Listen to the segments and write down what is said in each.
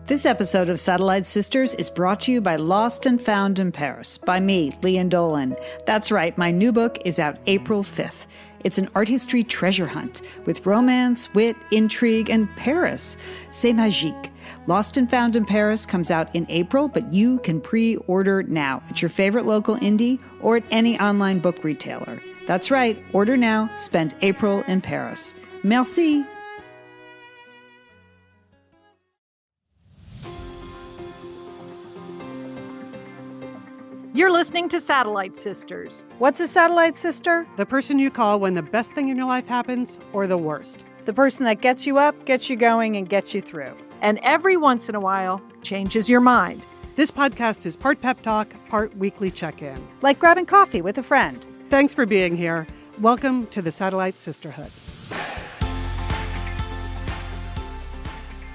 This episode of Satellite Sisters is brought to you by Lost and Found in Paris, by me, Lian Dolan. That's right, my new book is out April 5th. It's an art history treasure hunt with romance, wit, intrigue, and Paris. C'est magique. Lost and Found in Paris comes out in April, but you can pre-order now at your favorite local indie or at any online book retailer. That's right, order now, spend April in Paris. Merci. You're listening to Satellite Sisters. What's a satellite sister? The person you call when the best thing in your life happens or the worst. The person that gets you up, gets you going, and gets you through. And every once in a while, changes your mind. This podcast is part pep talk, part weekly check-in. Like grabbing coffee with a friend. Thanks for being here. Welcome to the Satellite Sisterhood.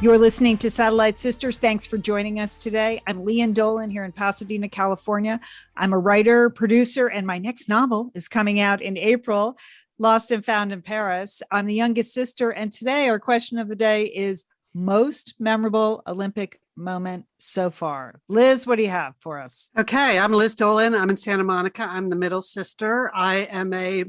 You're listening to Satellite Sisters. Thanks for joining us today. I'm Lian Dolan here in Pasadena, California. I'm a writer, producer, and my next novel is coming out in April, Lost and Found in Paris. I'm the youngest sister, and today our question of the day is most memorable Olympic moment so far. Liz, what do you have for us? Okay, I'm Liz Dolan. I'm in Santa Monica. I'm the middle sister. I am a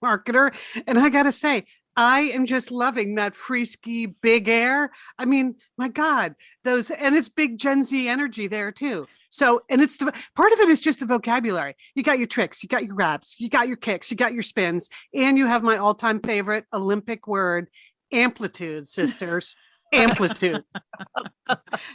marketer, and I gotta say, I am just loving that free ski big air. I mean, my God, those, and it's big Gen Z energy there too. So, and it's the part of it is just the vocabulary. You got your tricks, you got your grabs, you got your kicks, you got your spins, and you have my all-time favorite Olympic word, amplitude, sisters. Amplitude.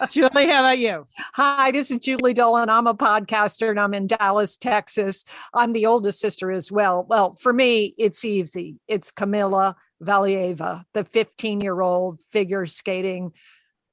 Julie, how about you? Hi, this is Julie Dolan. I'm a podcaster and I'm in Dallas, Texas. I'm the oldest sister as well. Well, for me, it's easy. It's Camilla Valieva, the 15-year-old figure skating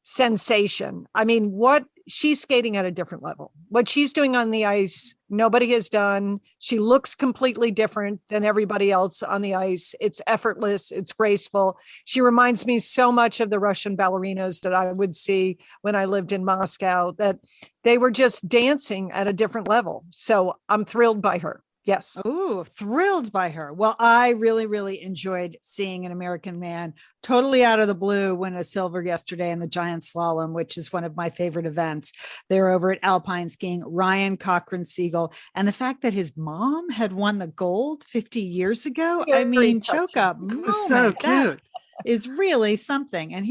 sensation. I mean, she's skating at a different level. What she's doing on the ice, nobody has done. She looks completely different than everybody else on the ice. It's effortless. It's graceful. She reminds me so much of the Russian ballerinas that I would see when I lived in Moscow, that they were just dancing at a different level. So I'm thrilled by her. Yes. Ooh, thrilled by her. Well, I really enjoyed seeing an American man totally out of the blue win a silver yesterday in the giant slalom, which is one of my favorite events. They're over at Alpine Skiing, Ryan Cochran-Siegel. And the fact that his mom had won the gold 50 years ago, I mean, choke up. It was so cute. Is really something. And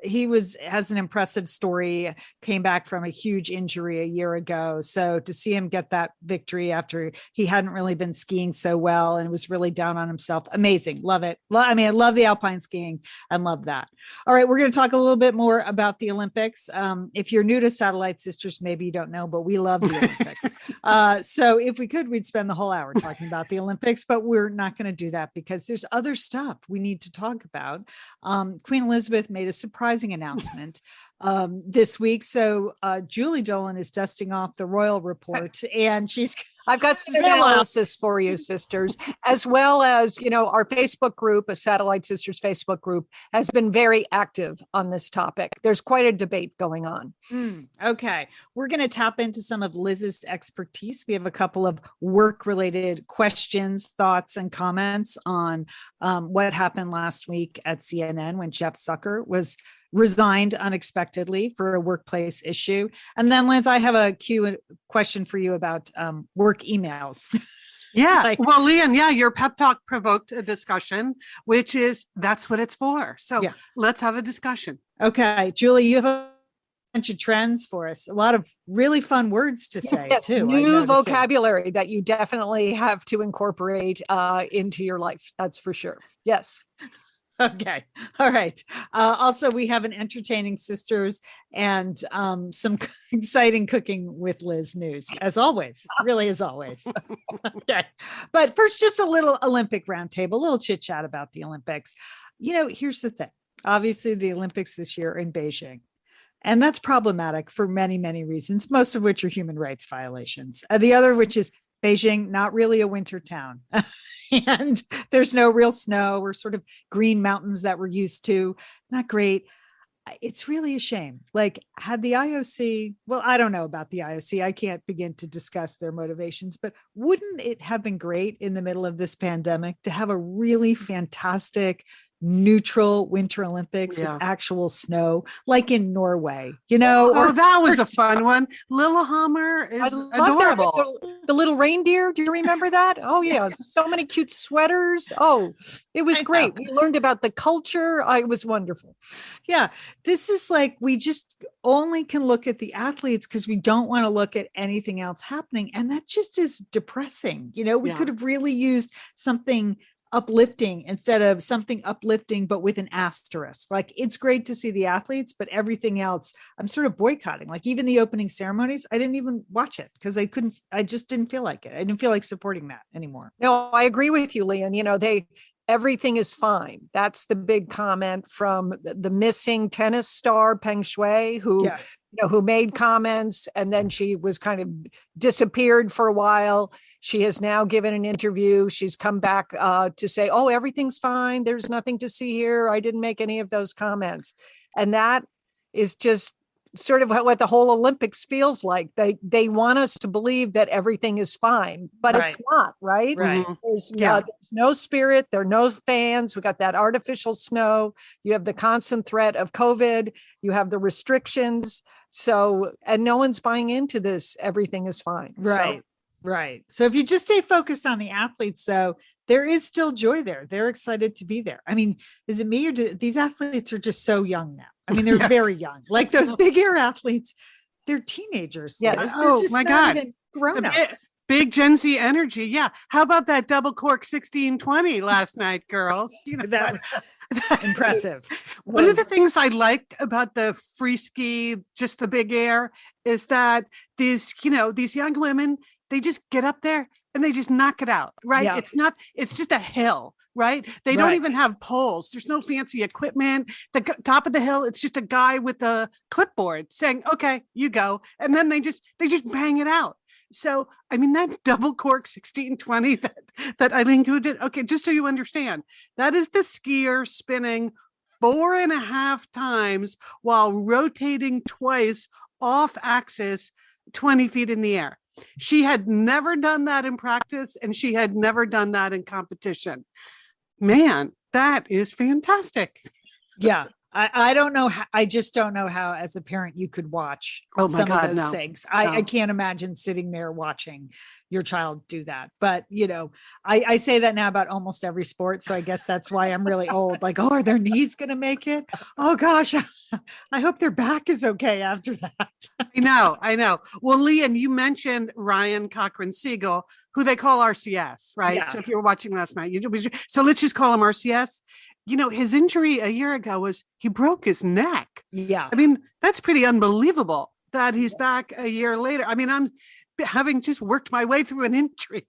has an impressive story, came back from a huge injury a year ago. So to see him get that victory after he hadn't really been skiing so well and was really down on himself. Amazing. Love it. I love the alpine skiing and love that. All right. We're going to talk a little bit more about the Olympics. If you're new to Satellite Sisters, maybe you don't know, but we love the Olympics. So if we could, we'd spend the whole hour talking about the Olympics, but we're not going to do that because there's other stuff we need to talk about. Queen Elizabeth made a surprising announcement this week. So Julie Dolan is dusting off the royal report, and I've got some analysis for you, sisters, as well as, our Facebook group, a Satellite Sisters Facebook group, has been very active on this topic. There's quite a debate going on. Okay. We're going to tap into some of Liz's expertise. We have a couple of work-related questions, thoughts, and comments on what happened last week at CNN when Jeff Zucker was resigned unexpectedly for a workplace issue. And then, Liz, I have a question for you about work emails. Yeah. Well, Lian, your pep talk provoked a discussion, that's what it's for. So Let's have a discussion. Okay. Julie, you have a bunch of trends for us. A lot of really fun words to say, too. New vocabulary that you definitely have to incorporate into your life. That's for sure. Yes. Okay. All right. Also, we have an entertaining sisters and some exciting cooking with Liz news, as always, really as always. Okay. But first, just a little Olympic roundtable, a little chit chat about the Olympics. Here's the thing. Obviously, the Olympics this year are in Beijing. And that's problematic for many, many reasons, most of which are human rights violations. The other, which is Beijing, not really a winter town. And there's no real snow or sort of green mountains that we're used to. Not great. It's really a shame. Like, had the IOC, well, I don't know about the IOC. I can't begin to discuss their motivations, but wouldn't it have been great in the middle of this pandemic to have a really fantastic neutral Winter Olympics with Yeah. actual snow, like in Norway, you know. Oh, or- that was a fun one. Lillehammer I is love that adorable. with the little reindeer. Do you remember that? Oh yeah, so many cute sweaters. Oh, it was I great. know. We learned about the culture. It was wonderful. Yeah, this is like we just only can look at the athletes because we don't want to look at anything else happening. And that just is depressing. You know, we Yeah. could have really used something uplifting instead of something uplifting, but with an asterisk. Like it's great to see the athletes, but everything else, I'm sort of boycotting. Like even the opening ceremonies, I didn't even watch it because I just didn't feel like it. I didn't feel like supporting that anymore. No, I agree with you, Leon. You know, everything is fine. That's the big comment from the missing tennis star Peng Shui, who Yeah. who made comments and then she was kind of disappeared for a while. She has now given an interview. She's come back to say, "Oh, everything's fine. There's nothing to see here. I didn't make any of those comments," and that is just sort of what the whole Olympics feels like. They want us to believe that everything is fine, but it's Right. not, right? Right. Mhm. There's no spirit. There are no fans. We got that artificial snow. You have the constant threat of COVID. You have the restrictions. So, and no one's buying into this. Everything is fine. So, Right. Right. So if you just stay focused on the athletes, though, there is still joy there. They're excited to be there. I mean, is it me or these athletes are just so young now? I mean, they're Yes. very young. Like those big air athletes, they're teenagers. Yes. Liz. Oh, They're just my not God. even grown-ups. Big Gen Z energy. Yeah. How about that double cork 1620 last night, girls? You know, That was impressive. One of the things I liked about the free ski, just the big air, is that these young women, they just get up there and they just knock it out, right? Yeah. It's just a hill, right? They don't Right. even have poles. There's no fancy equipment. The top of the hill, it's just a guy with a clipboard saying, "Okay, you go." And then they just bang it out. So, I mean, that double cork 1620 that Eileen Gu did. Okay, just so you understand, that is the skier spinning 4.5 times while rotating twice off axis 20 feet in the air. She had never done that in practice and she had never done that in competition. Man, that is fantastic. Yeah. I don't know. I just don't know how, as a parent, you could watch Oh my some God, of those no. things. I No. can't imagine sitting there watching your child do that. But, I say that now about almost every sport. So I guess that's why I'm really old. Like, oh, are their knees going to make it? Oh, gosh. I hope their back is okay after that. I know. Well, Leon, you mentioned Ryan Cochran Siegel, who they call RCS, right? Yeah. So if you were watching last night, so let's just call him RCS. His injury a year ago was he broke his neck. Yeah. I mean, that's pretty unbelievable that he's back a year later. I mean, I'm having just worked my way through an injury.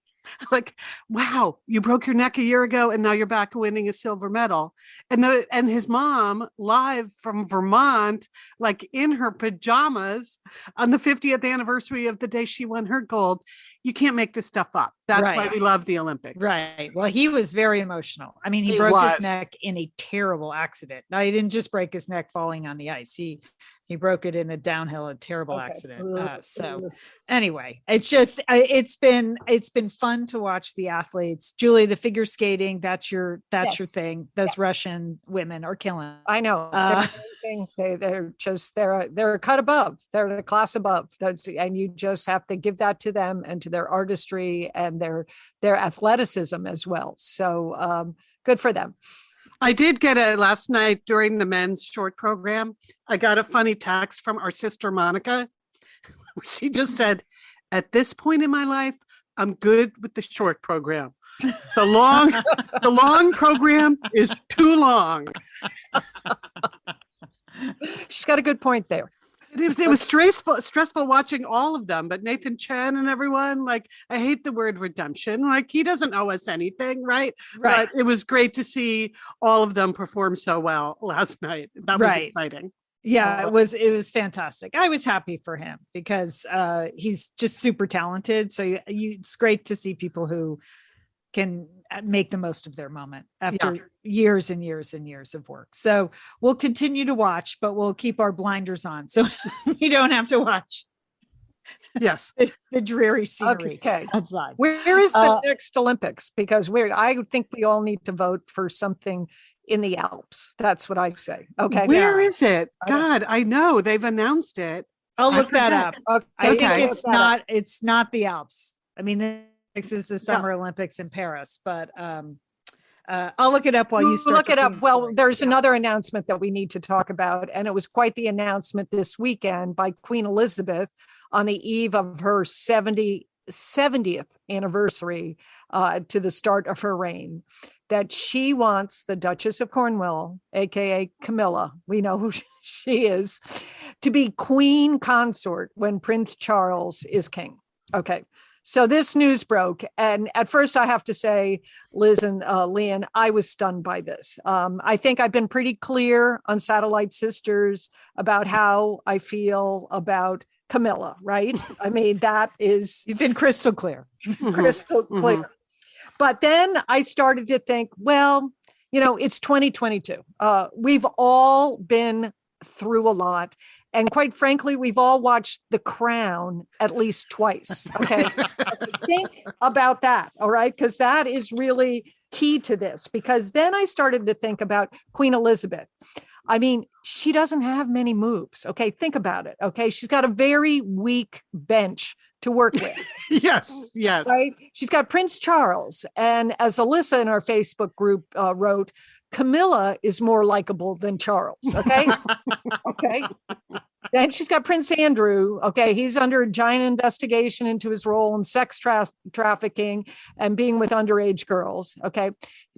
Like, wow, you broke your neck a year ago and now you're back winning a silver medal. And his mom live from Vermont, like in her pajamas on the 50th anniversary of the day she won her gold. You can't make this stuff up. That's why Right. we love the Olympics. Right. Well, he was very emotional. I mean, he He broke was. his neck in a terrible accident. Now, he didn't just break his neck falling on the ice. He broke it in a downhill, a terrible Okay. accident. So anyway, it's just, it's been fun to watch the athletes. Julie, the figure skating, that's your Yes. thing. Those Russian women are killing. I know. They're a cut above. They're a class above. And you just have to give that to them and to their artistry and their athleticism as well. So good for them. I did get last night during the men's short program. I got a funny text from our sister Monica. She just said, "At this point in my life, I'm good with the short program. The long program is too long." She's got a good point there. It was stressful watching all of them, but Nathan Chen and everyone, like, I hate the word redemption. Like, he doesn't owe us anything, right? Right. But it was great to see all of them perform so well last night. That was Right. exciting. Yeah, it was fantastic. I was happy for him because he's just super talented. So it's great to see people who can make the most of their moment after years and years and years of work. So we'll continue to watch, but we'll keep our blinders on so you don't have to watch Yes. the dreary scenery Okay. outside. Where is the next Olympics? Because I think we all need to vote for something in the Alps. That's what I say. Okay. Where is it? I don't- God, I know they've announced it. I'll I look that forget. up. Okay. I think Okay. it's not the Alps. I mean, this is the Summer Olympics in Paris, but I'll look it up while you start. Look the it up. Queen Well, story. there's Yeah. another announcement that we need to talk about, and it was quite the announcement this weekend by Queen Elizabeth on the eve of her 70th anniversary to the start of her reign, that she wants the Duchess of Cornwall, aka Camilla, we know who she is, to be queen consort when Prince Charles is king. Okay. So this news broke. And at first I have to say, Liz and Leon, I was stunned by this. I think I've been pretty clear on Satellite Sisters about how I feel about Camilla, right? I mean, that is You've been crystal clear. crystal clear. But then I started to think, well, it's 2022. We've all been through a lot. And quite frankly, we've all watched The Crown at least twice. Okay. Think about that. All right. Because that is really key to this. Because then I started to think about Queen Elizabeth. I mean, she doesn't have many moves. Okay. Think about it. Okay. She's got a very weak bench to work with. Yes. Right. She's got Prince Charles. And as Alyssa in our Facebook group wrote, Camilla is more likable than Charles. Okay. Okay. Then she's got Prince Andrew. Okay. He's under a giant investigation into his role in sex trafficking and being with underage girls. Okay.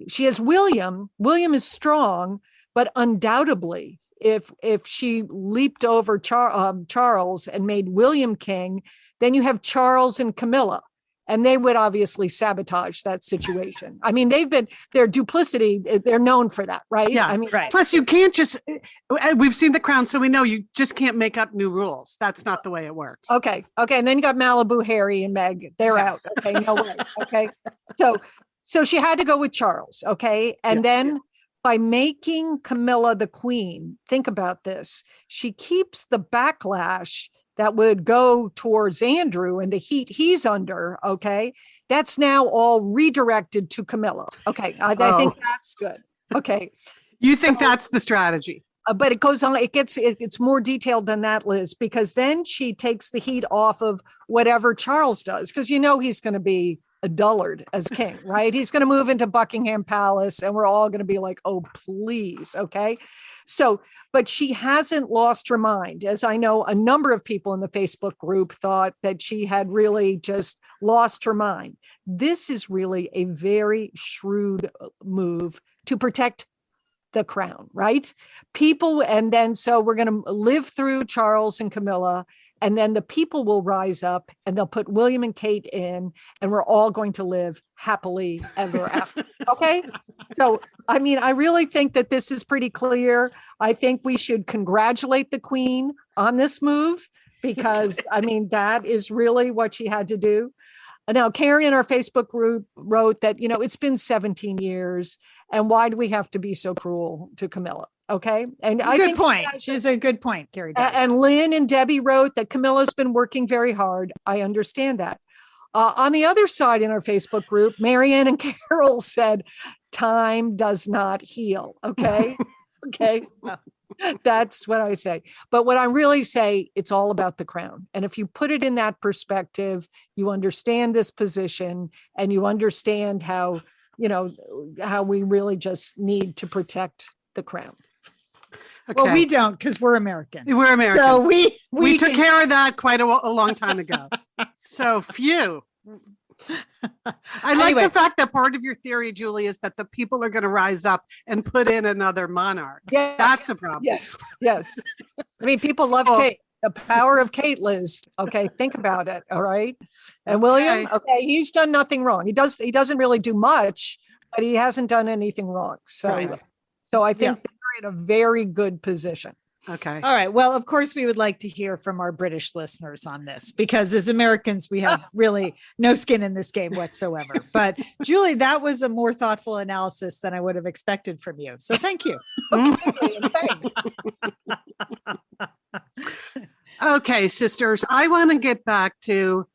She has William. William is strong, but undoubtedly, if she leaped over Charles and made William king, then you have Charles and Camilla. And they would obviously sabotage that situation. I mean, their duplicity, they're known for that, right? Yeah, I mean, right. Plus, you can't just, we've seen The Crown, so we know you just can't make up new rules. That's not the way it works. Okay. And then you got Malibu Harry and Meg. They're out. Okay. No way. Okay. So she had to go with Charles. Okay. And then by making Camilla the queen, think about this. She keeps the backlash that would go towards Andrew and the heat he's under. Okay. That's now all redirected to Camilla. Okay. I think that's good. Okay. You think that's the strategy? But it goes on, it's more detailed than that, Liz, because then she takes the heat off of whatever Charles does, because he's going to be a dullard as king, right? He's going to move into Buckingham Palace and we're all going to be like, oh, please. Okay. So, but she hasn't lost her mind. As I know, a number of people in the Facebook group thought that she had really just lost her mind. This is really a very shrewd move to protect the crown, right? People, and then so we're going to live through Charles and Camilla, and then the people will rise up and they'll put William and Kate in, and we're all going to live happily ever after. Okay. So, I mean, I really think that this is pretty clear. I think we should congratulate the Queen on this move because, I mean, that is really what she had to do. Now, Karen in our Facebook group wrote that, it's been 17 years. And why do we have to be so cruel to Camilla? Okay. And I think point. She's a good point, Carrie. And Lynn and Debbie wrote that Camilla's been working very hard. I understand that. On the other side in our Facebook group, Marianne and Carol said, time does not heal. Okay. Okay. That's what I say. But what I really say, it's all about the crown. And if you put it in that perspective, you understand this position and you understand how we really just need to protect the crown. Okay. Well, we don't, because we're American. We're American. So we took care of that quite a long time ago. So phew. I like the fact that part of your theory, Julie, is that the people are going to rise up and put in another monarch. Yes. That's a problem. Yes. I mean, people love Kate. The power of Kate, Liz. Okay, think about it. All right. And William, okay, he's done nothing wrong. He doesn't really do much, but he hasn't done anything wrong. So I think they're in a very good position. Okay. All right. Well, of course, we would like to hear from our British listeners on this because as Americans, we have really no skin in this game whatsoever. But Julie, that was a more thoughtful analysis than I would have expected from you. So thank you. Okay, thanks. Okay, sisters, I want to get back to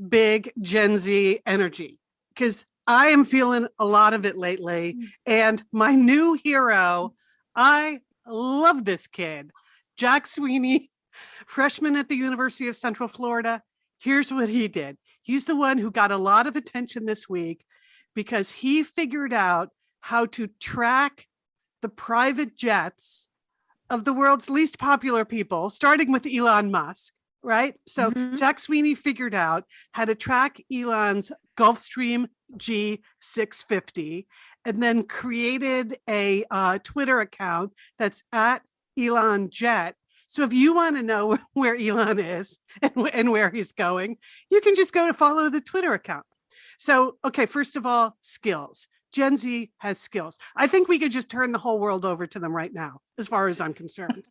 big Gen Z energy because I am feeling a lot of it lately. And my new hero, I love this kid, Jack Sweeney, freshman at the University of Central Florida. Here's what he did. He's the one who got a lot of attention this week because he figured out how to track the private jets of the world's least popular people, starting with Elon Musk, right? So Jack Sweeney figured out how to track Elon's Gulfstream G650 and then created a Twitter account that's at Elon Jet. So if you want to know where Elon is and where he's going, you can just go to follow the Twitter account. So, okay, first of all, skills. Gen Z has skills. I think we could just turn the whole world over to them right now, as far as I'm concerned.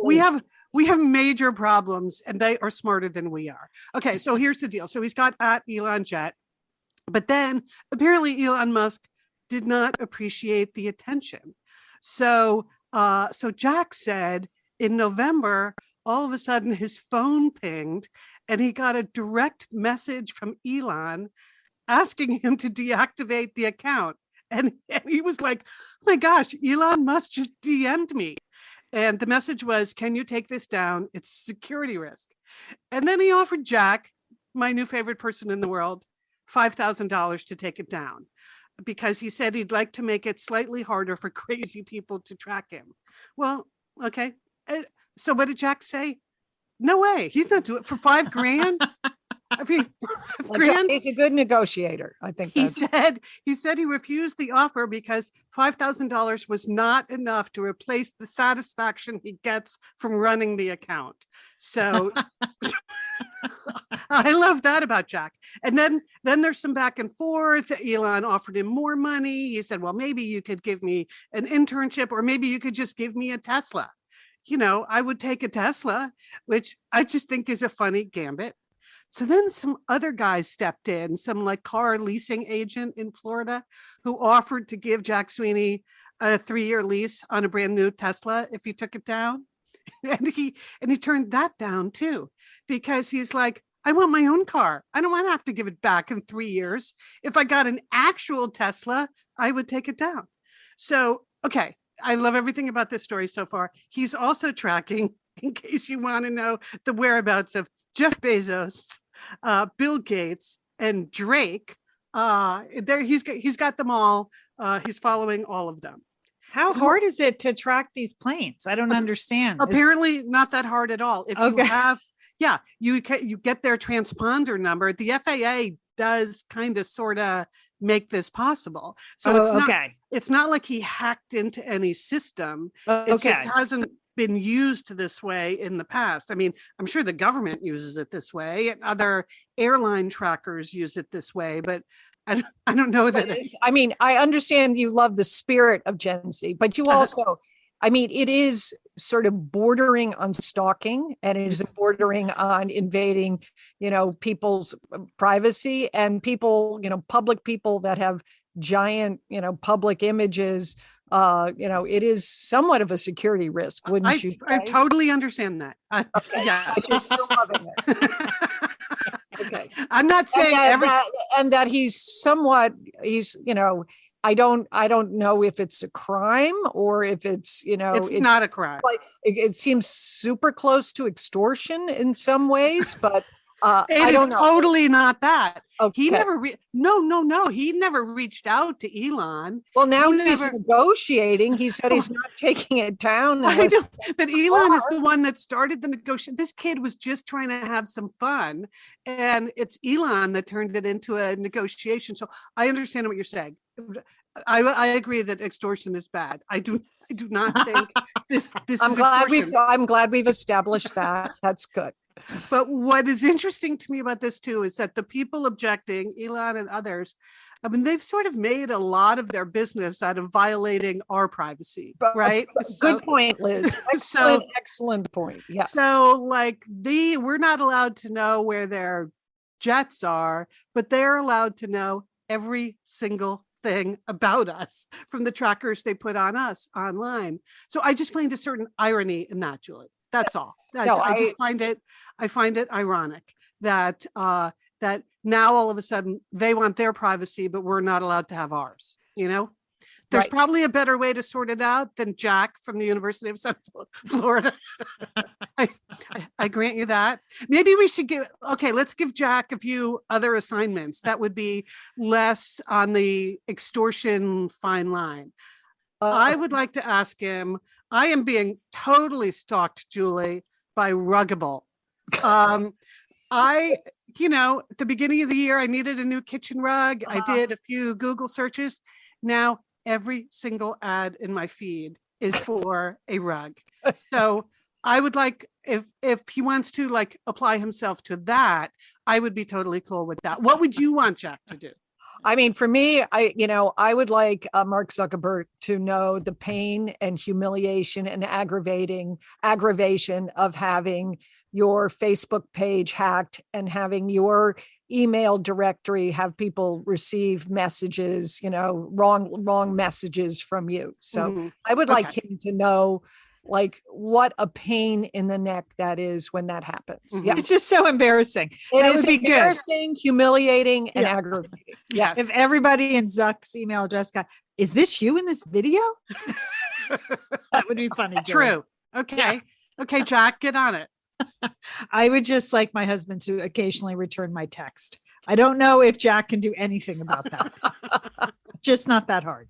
We have major problems and they are smarter than we are. Okay, so here's the deal. So he's got at Elon Jet, but then apparently Elon Musk did not appreciate the attention. So Jack said in November, all of a sudden his phone pinged and he got a direct message from Elon asking him to deactivate the account. And he was like, oh my gosh, Elon Musk just DM'd me. And the message was, can you take this down? It's a security risk. And then he offered Jack, my new favorite person in the world, $5,000 to take it down because he said he'd like to make it slightly harder for crazy people to track him. Well, okay. So what did Jack say? No way. He's not doing it for $5,000. I mean, He's a good negotiator. I think he said he refused the offer because $5,000 was not enough to replace the satisfaction he gets from running the account. So I love that about Jack. And then there's some back and forth. Elon offered him more money. He said, well, maybe you could give me an internship or maybe you could just give me a Tesla. I would take a Tesla, which I just think is a funny gambit. So then some other guys stepped in, some like car leasing agent in Florida who offered to give Jack Sweeney a 3-year lease on a brand new Tesla if he took it down. And he turned that down too, because he's like, I want my own car. I don't want to have to give it back in 3 years. If I got an actual Tesla, I would take it down. So, okay. I love everything about this story so far. He's also tracking, in case you want to know, the whereabouts of Jeff Bezos, Bill Gates, and Drake. He's got them all. He's following all of them. How hard is it to track these planes? I don't understand. Apparently not that hard at all. If you have, you get their transponder number. The FAA does kind of sort of make this possible. So it's not like he hacked into any system. It just hasn't been used this way in the past. I mean, I'm sure the government uses it this way and other airline trackers use it this way, but I don't know that. I mean, I understand you love the spirit of Gen Z, but you also, it is sort of bordering on stalking and it is bordering on invading, people's privacy and people, public people that have giant, public images. It is somewhat of a security risk, wouldn't you say? I totally understand that. Yeah, but you're still loving it. Okay. I'm not saying that he's, I don't know if it's a crime or if it's, it's not a crime. Like it seems super close to extortion in some ways, but it is totally not that. Okay. He never no. He never reached out to Elon. Well, now he's negotiating. He said he's not taking it down. But Elon is the one that started the negotiation. This kid was just trying to have some fun, and it's Elon that turned it into a negotiation. So I understand what you're saying. I agree that extortion is bad. I do not think this I'm is glad extortion. I'm glad we've established that. That's good. But what is interesting to me about this too is that the people objecting, Elon and others, they've sort of made a lot of their business out of violating our privacy, right? Good point, Liz. Excellent point. Yeah. So we're not allowed to know where their jets are, but they're allowed to know every single thing about us from the trackers they put on us online. So I just find a certain irony in that, Julie. That's all. I find it ironic that that now all of a sudden they want their privacy, but we're not allowed to have ours, you know? There's Right. probably a better way to sort it out than Jack from the University of Central Florida. I grant you that. Maybe we should let's give Jack a few other assignments. That would be less on the extortion fine line. I would like to ask him, I am being totally stalked, Julie, by Ruggable. At the beginning of the year, I needed a new kitchen rug. I did a few Google searches. Now, every single ad in my feed is for a rug. So I would like, if he wants to like apply himself to that, I would be totally cool with that. What would you want Jack to do? I mean, for me, I would like Mark Zuckerberg to know the pain and humiliation and aggravation of having your Facebook page hacked and having your email directory have people receive messages, wrong messages from you. So I would like him to know like what a pain in the neck that is when that happens. Yeah, it's just so embarrassing. It That is would be good. embarrassing, humiliating, and aggravating. Yes. If everybody in Zuck's email address got, is this you in this video? That would be funny. Julie. True. Okay. Yeah. Okay, Jack, get on it. I would just like my husband to occasionally return my text. I don't know if Jack can do anything about that. Just not that hard.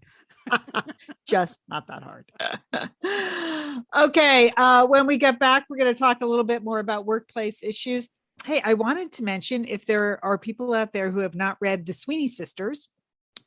Just not that hard. Okay. When we get back, we're going to talk a little bit more about workplace issues. Hey, I wanted to mention if there are people out there who have not read The Sweeney Sisters.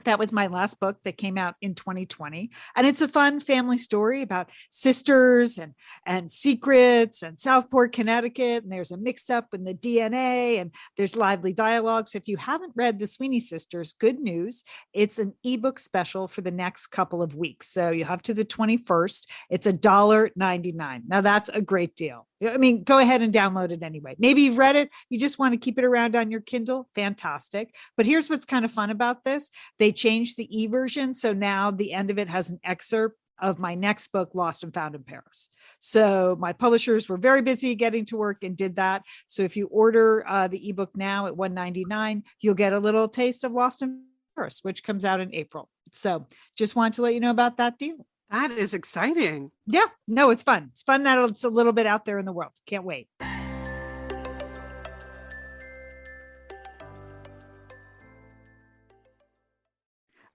That was my last book that came out in 2020. And it's a fun family story about sisters and secrets and Southport, Connecticut. And there's a mix up in the DNA and there's lively dialogue. So if you haven't read The Sweeney Sisters, good news. It's an ebook special for the next couple of weeks. So you have to the 21st. It's $1.99. Now that's a great deal. I mean, go ahead and download it anyway. Maybe you've read it. You just want to keep it around on your Kindle. Fantastic. But here's what's kind of fun about this. They changed the e-version. So now the end of it has an excerpt of my next book, Lost and Found in Paris. So my publishers were very busy getting to work and did that. So if you order the ebook now at $1.99, you'll get a little taste of Lost in Paris, which comes out in April. So just wanted to let you know about that deal. That is exciting. Yeah, no, it's fun. It's fun that it's a little bit out there in the world. Can't wait.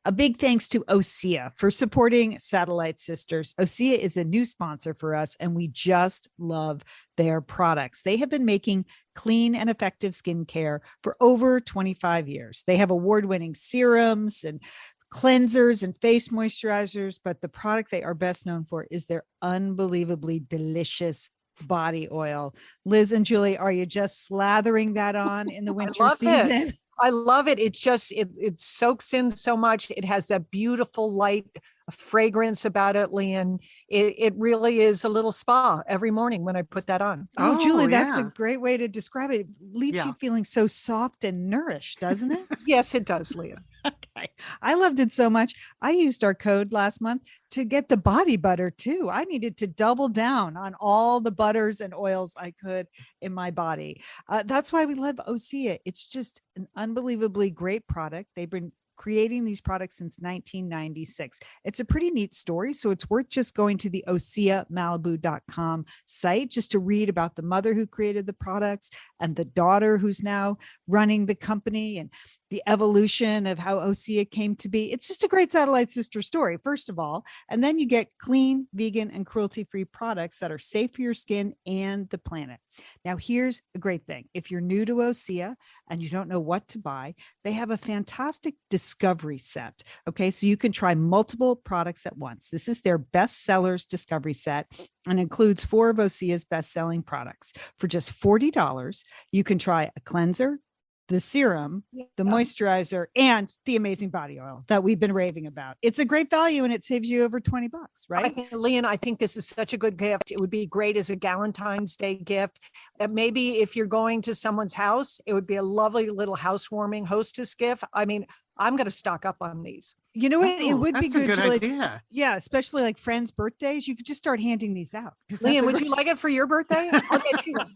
A big thanks to OSEA for supporting Satellite Sisters. OSEA is a new sponsor for us, and we just love their products. They have been making clean and effective skincare for over 25 years. They have award-winning serums and cleansers and face moisturizers, but the product they are best known for is their unbelievably delicious body oil. Liz and Julie, are you just slathering that on in the winter season? I love it. It soaks in so much. It has that beautiful light fragrance about it, Leanne. It really is a little spa every morning when I put that on. Oh, Julie, that's a great way to describe it. It leaves you feeling so soft and nourished, doesn't it? Yes, it does, Leanne. Okay. I loved it so much. I used our code last month to get the body butter too. I needed to double down on all the butters and oils I could in my body. That's why we love OSEA. It's just an unbelievably great product. They've been creating these products since 1996. It's a pretty neat story. So it's worth just going to the OSEAMalibu.com site just to read about the mother who created the products and the daughter who's now running the company and the evolution of how OSEA came to be. It's just a great Satellite Sister story, first of all. And then you get clean, vegan, and cruelty-free products that are safe for your skin and the planet. Now, here's a great thing. If you're new to OSEA and you don't know what to buy, they have a fantastic discovery set. Okay, so you can try multiple products at once. This is their best sellers discovery set and includes 4 of OSEA's best-selling products. For just $40, you can try a cleanser, the serum, the moisturizer, and the amazing body oil that we've been raving about. It's a great value and it saves you over $20, right? Leanne, I think this is such a good gift. It would be great as a Valentine's Day gift. Maybe if you're going to someone's house, it would be a lovely little housewarming hostess gift. I mean, I'm going to stock up on these. You know what? It would be good, to idea. Yeah, especially like friends' birthdays. You could just start handing these out. Leanne, would you like it for your birthday? I'll get you one.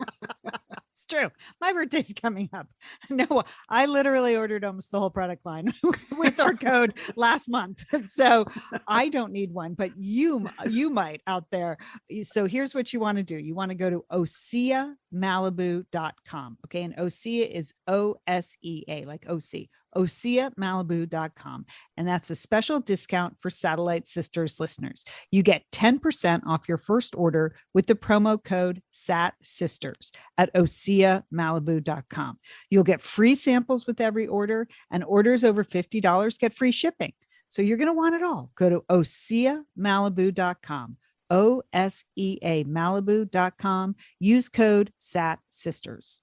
It's true. My birthday's coming up. No, I literally ordered almost the whole product line with our code last month. So I don't need one, but you might out there. So here's what you want to do. You want to go to oseamalibu.com. Okay. And Osea is OSEA, like OC. oseamalibu.com. And that's a special discount for Satellite Sisters listeners. You get 10% off your first order with the promo code SATSisters at oseamalibu.com. You'll get free samples with every order, and orders over $50 get free shipping. So you're going to want it all. Go to oseamalibu.com. oseamalibu.com. Use code SATSisters.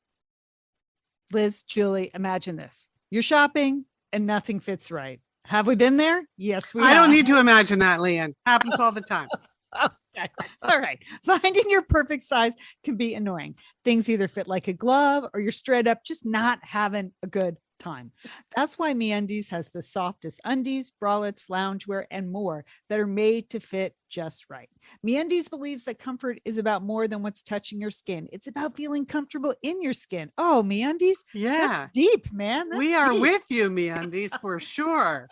Liz, Julie, imagine this. You're shopping and nothing fits right. Have we been there? Yes, we have. I don't need to imagine that, Leanne. Happens all the time. Okay. All right. Finding your perfect size can be annoying. Things either fit like a glove or you're straight up just not having a good time. That's why MeUndies has the softest undies, bralettes, loungewear, and more that are made to fit just right. MeUndies believes that comfort is about more than what's touching your skin. It's about feeling comfortable in your skin. Oh, MeUndies? Yeah. That's deep, man. We are deep. with you, MeUndies, for sure.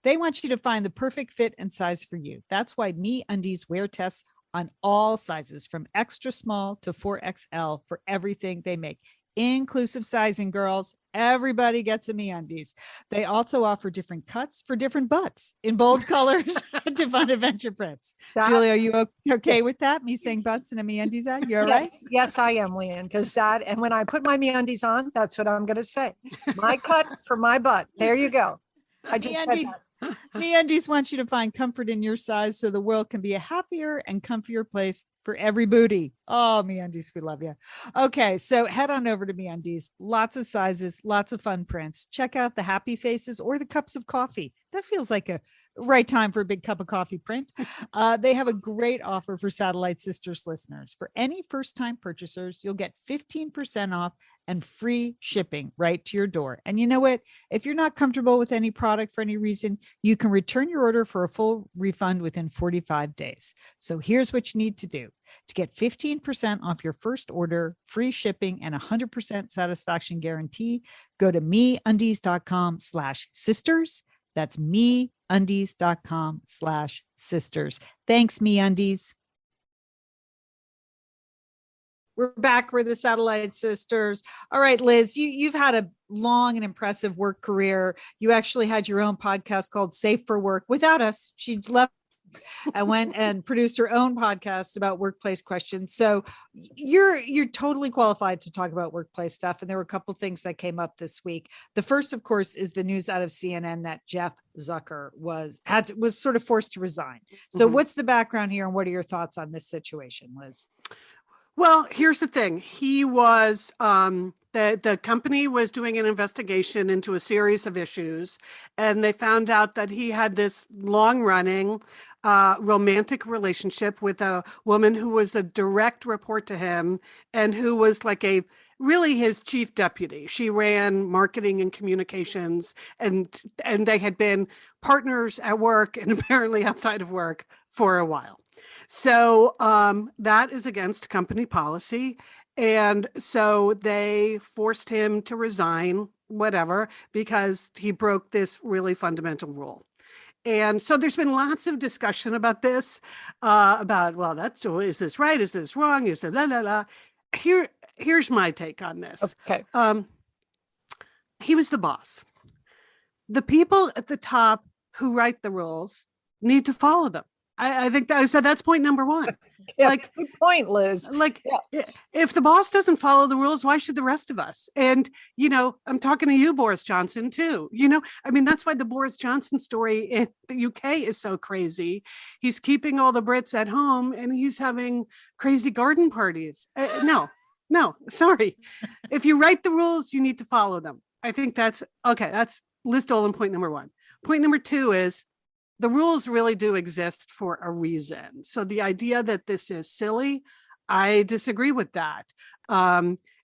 They want you to find the perfect fit and size for you. That's why MeUndies wear tests on all sizes from extra small to 4XL for everything they make. Inclusive sizing, girls. Everybody gets a MeUndies. They also offer different cuts for different butts in bold colors to fun adventure prints. Julie, are you okay with that? Me saying butts in a MeUndies ad? You all right? Yes, I am, Leanne, because and when I put my MeUndies on, that's what I'm going to say. My cut for my butt. There you go. I just said that. MeUndies wants you to find comfort in your size so the world can be a happier and comfier place for every booty. Oh, MeUndies, we love you. Okay, so head on over to MeUndies. Lots of sizes, lots of fun prints. Check out the happy faces or the cups of coffee. That feels like a right time for a big cup of coffee print. They have a great offer for Satellite Sisters listeners. For any first-time purchasers, you'll get 15% off and free shipping right to your door. And you know what? If you're not comfortable with any product for any reason, you can return your order for a full refund within 45 days. So here's what you need to do. To get 15% off your first order, free shipping, and 100% satisfaction guarantee, go to meundies.com/sisters. That's meundies.com/sisters. Thanks, MeUndies. We're back with the Satellite Sisters. All right, Liz, you've had a long and impressive work career. You actually had your own podcast called Safe for Work without us. She left and went and produced her own podcast about workplace questions. So you're totally qualified to talk about workplace stuff. And there were a couple of things that came up this week. The first, of course, is the news out of CNN that Jeff Zucker was sort of forced to resign. So what's the background here, and what are your thoughts on this situation, Liz? Well, here's the thing. He was, the company was doing an investigation into a series of issues, and they found out that he had this long-running romantic relationship with a woman who was a direct report to him and who was like really his chief deputy. She ran marketing and communications, and they had been partners at work and apparently outside of work for a while. So that is against company policy. And so they forced him to resign, whatever, because he broke this really fundamental rule. And so there's been lots of discussion about this, well, is this right? Is this wrong? Is it la, la, la? Here's my take on this. Okay. He was the boss. The people at the top who write the rules need to follow them. I think that's point number one. Yeah, like, good point, Liz. Like, if the boss doesn't follow the rules, why should the rest of us? And, I'm talking to you, Boris Johnson, too. That's why the Boris Johnson story in the UK is so crazy. He's keeping all the Brits at home and he's having crazy garden parties. No, sorry. If you write the rules, you need to follow them. I think that's okay. That's Liz Dolan, point number one. Point number two is, the rules really do exist for a reason. So the idea that this is silly, I disagree with that.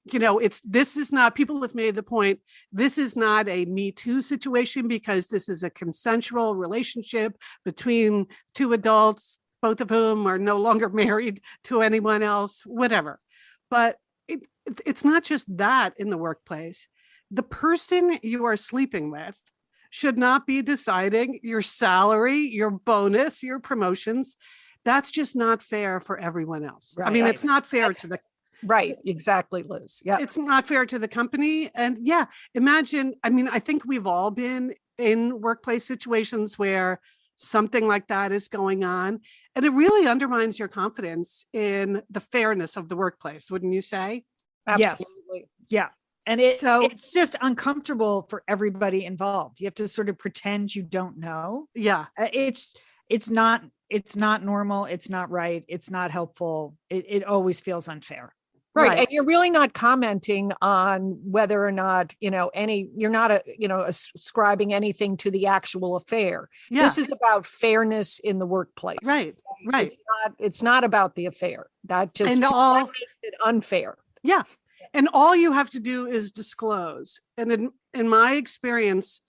This is not, people have made the point, this is not a Me Too situation because this is a consensual relationship between two adults, both of whom are no longer married to anyone else, whatever. But it's not just that in the workplace. The person you are sleeping with should not be deciding your salary, your bonus, your promotions. That's just not fair for everyone else. I mean, it's not fair to the Right. Exactly, Liz. Yeah. it's not fair to the company. And yeah, imagine, I mean, I think we've all been in workplace situations where something like that is going on. And it really undermines your confidence in the fairness of the workplace, wouldn't you say? Yes. Absolutely. Yeah. And it's just uncomfortable for everybody involved. You have to sort of pretend you don't know. Yeah. It's not normal. It's not right. It's not helpful. It always feels unfair. Right. And you're really not commenting on whether or not, you're not, ascribing anything to the actual affair. Yeah. This is about fairness in the workplace. Right. It's not about the affair. That just that makes it unfair. Yeah. And all you have to do is disclose. And in my experience,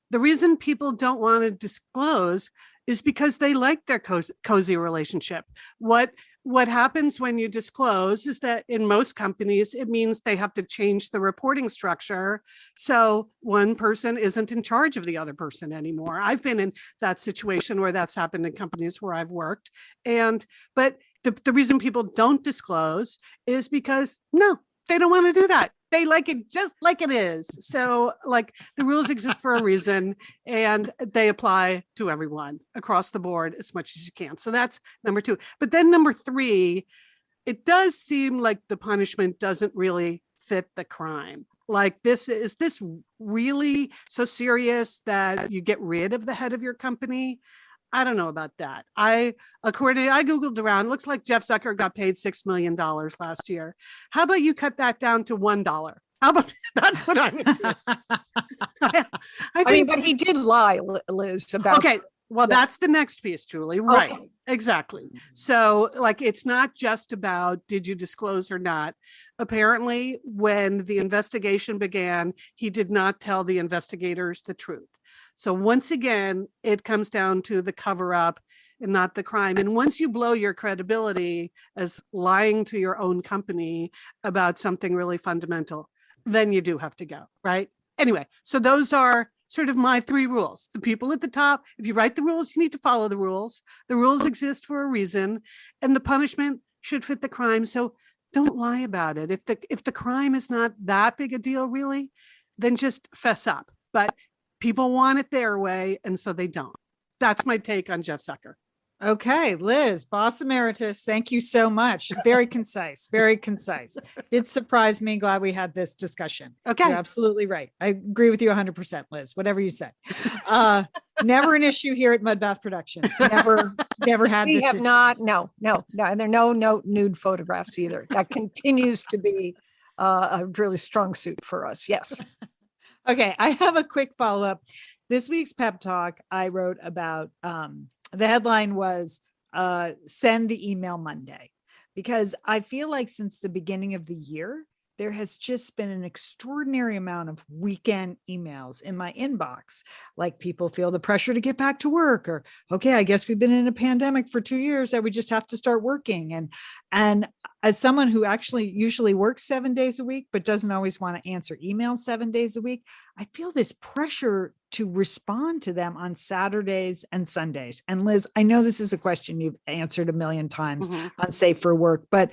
the reason people don't want to disclose is because they like their cozy relationship. What happens when you disclose is that in most companies, it means they have to change the reporting structure. So one person isn't in charge of the other person anymore. I've been in that situation where that's happened in companies where I've worked. But the reason people don't disclose is because they don't want to do that. They like it just like it is. So like the rules exist for a reason and they apply to everyone across the board as much as you can. So that's number 2. But then number 3, it does seem like the punishment doesn't really fit the crime. Like is this really so serious that you get rid of the head of your company? I don't know about that. I Googled around. It looks like Jeff Zucker got paid $6 million last year. How about you cut that down to $1? How about that's what I would do. I think, but he did lie, Liz, about. Okay. Well, that's the next piece, Julie. Right. Okay. Exactly. So like, it's not just about, did you disclose or not? Apparently, when the investigation began, he did not tell the investigators the truth. So once again, it comes down to the cover up and not the crime. And once you blow your credibility as lying to your own company about something really fundamental, then you do have to go, right? Anyway, so those are sort of my 3 rules. The people at the top, if you write the rules, you need to follow the rules. The rules exist for a reason, and the punishment should fit the crime. So don't lie about it. If the crime is not that big a deal, really, then just fess up. But people want it their way, and so they don't. That's my take on Jeff Zucker. Okay, Liz, boss emeritus, thank you so much. Very concise, very concise. Did surprise me. Glad we had this discussion. Okay. You're absolutely right. I agree with you 100%, Liz, whatever you say. Never an issue here at Mudbath Productions. Never had We this have issue. not, no. And there are no nude photographs either. That continues to be a really strong suit for us. Yes. Okay, I have a quick follow-up. This week's pep talk I wrote about, the headline was send the email Monday, because I feel like since the beginning of the year, there has just been an extraordinary amount of weekend emails in my inbox. Like people feel the pressure to get back to work, or, okay, I guess we've been in a pandemic for 2 years that we just have to start working. And as someone who actually usually works 7 days a week, but doesn't always want to answer emails 7 days a week, I feel this pressure to respond to them on Saturdays and Sundays. And Liz, I know this is a question you've answered a million times on Safe for Work, but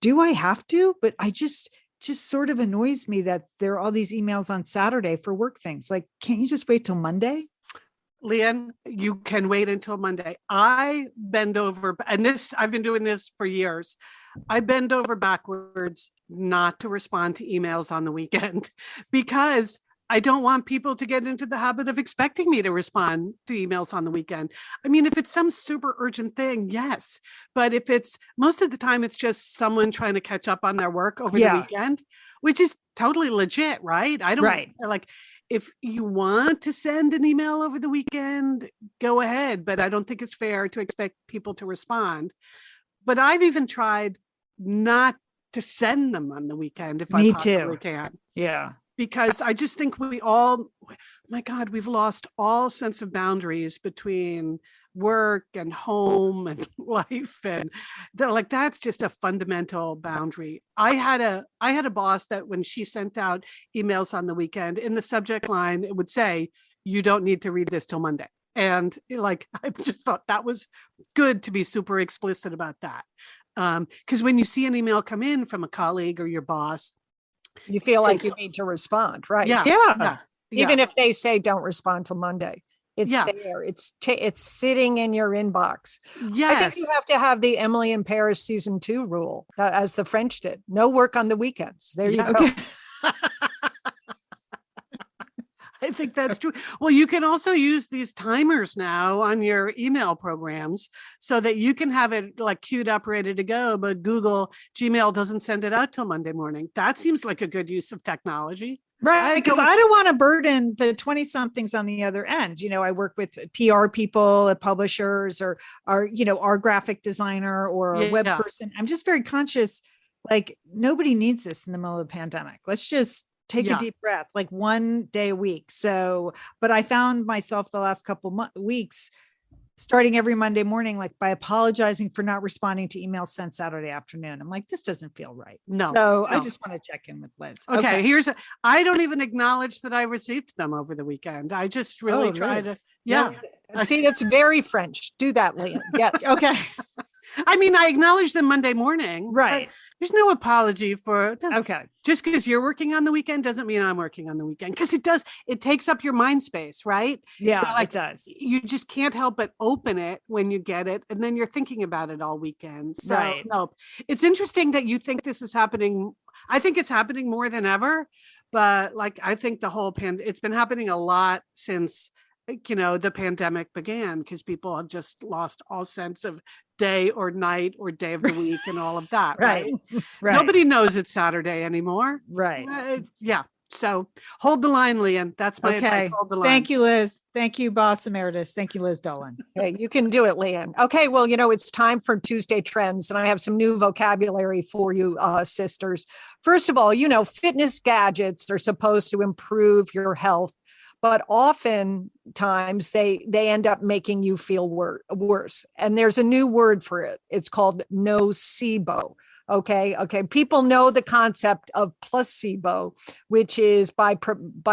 do I have to? But I just sort of annoys me that there are all these emails on Saturday for work things. Like, can't you just wait till Monday? Leanne, you can wait until Monday. I bend over, and I've been doing this for years. I bend over backwards not to respond to emails on the weekend because I don't want people to get into the habit of expecting me to respond to emails on the weekend. I mean, if it's some super urgent thing, yes. But if it's most of the time, it's just someone trying to catch up on their work over the weekend, which is totally legit, right? I don't like, if you want to send an email over the weekend, go ahead. But I don't think it's fair to expect people to respond. But I've even tried not to send them on the weekend if I possibly can. Yeah. because I just think we all, my God, we've lost all sense of boundaries between work and home and life. And like, that's just a fundamental boundary. I had a boss that when she sent out emails on the weekend, in the subject line, it would say, you don't need to read this till Monday. And like, I just thought that was good to be super explicit about that. Because when you see an email come in from a colleague or your boss, you feel like you need to respond, right? Yeah. Even if they say don't respond till Monday, it's there. It's sitting in your inbox. Yes. I think you have to have the Emily in Paris season 2 rule, as the French did. No work on the weekends. There you go. I think that's true. Well, you can also use these timers now on your email programs so that you can have it like queued up, ready to go, but Gmail doesn't send it out till Monday morning. That seems like a good use of technology. Right. Because I don't want to burden the 20 somethings on the other end. I work with PR people at publishers or our graphic designer or a web person. I'm just very conscious, like nobody needs this in the middle of the pandemic. Let's just take a deep breath, like one day a week. So, but I found myself the last couple weeks starting every Monday morning, like by apologizing for not responding to emails sent Saturday afternoon. I'm like, this doesn't feel right. So I just want to check in with Liz. Okay. I don't even acknowledge that I received them over the weekend. I just really try to. See, that's very French. Do that, Leah. Yes. Okay. I mean, I acknowledge them Monday morning. Right. There's no apology for. Okay. Just because you're working on the weekend doesn't mean I'm working on the weekend, because it takes up your mind space, right? Yeah, it does. You just can't help but open it when you get it. And then you're thinking about it all weekend. So no, it's interesting that you think this is happening. I think it's happening more than ever, but like, I think the whole it's been happening a lot since the pandemic began, because people have just lost all sense of day or night or day of the week and all of that. Right. Nobody knows it's Saturday anymore. Right. So hold the line, Leanne. That's my advice. Hold the line. Thank you, Liz. Thank you, Boss Emeritus. Thank you, Liz Dolan. Okay, you can do it, Leanne. Okay, well, it's time for Tuesday Trends, and I have some new vocabulary for you, sisters. First of all, fitness gadgets are supposed to improve your health, but oftentimes they end up making you feel worse. And there's a new word for it. It's called nocebo. Okay. People know the concept of placebo, which is by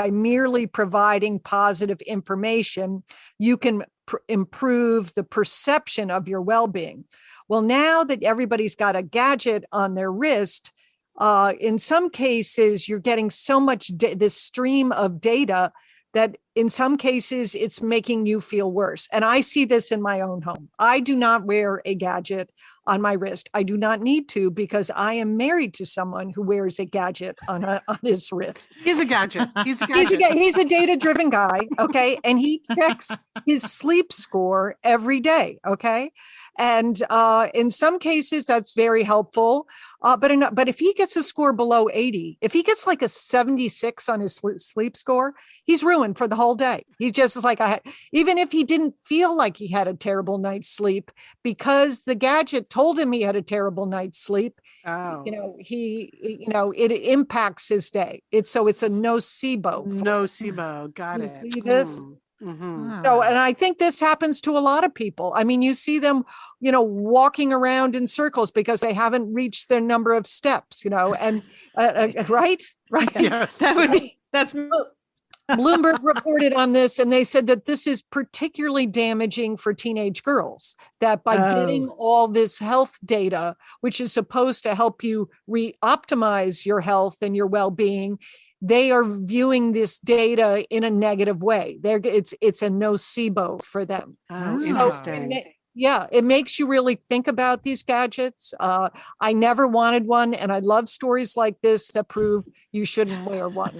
merely providing positive information, you can improve the perception of your well-being. Well, now that everybody's got a gadget on their wrist, in some cases, you're getting so much this stream of data that in some cases it's making you feel worse. And I see this in my own home. I do not wear a gadget on my wrist. I do not need to, because I am married to someone who wears a gadget on his wrist. He's a gadget. He's a data-driven guy. Okay. And he checks his sleep score every day. Okay. And in some cases, that's very helpful. But if he gets a score below 80, if he gets like a 76 on his sleep score, he's ruined for the whole day. He just is like, even if he didn't feel like he had a terrible night's sleep, because the gadget told him he had a terrible night's sleep, it impacts his day. It's a nocebo. Nocebo. Got it. You see this? Mm-hmm. So, and I think this happens to a lot of people. I mean, you see them, walking around in circles because they haven't reached their number of steps, and right. Yes, that's Bloomberg reported on this, and they said that this is particularly damaging for teenage girls, that by getting all this health data, which is supposed to help you optimize your health and your well-being, they are viewing this data in a negative way. It's a nocebo for them. Interesting. It makes you really think about these gadgets. I never wanted one, and I love stories like this that prove you shouldn't wear one.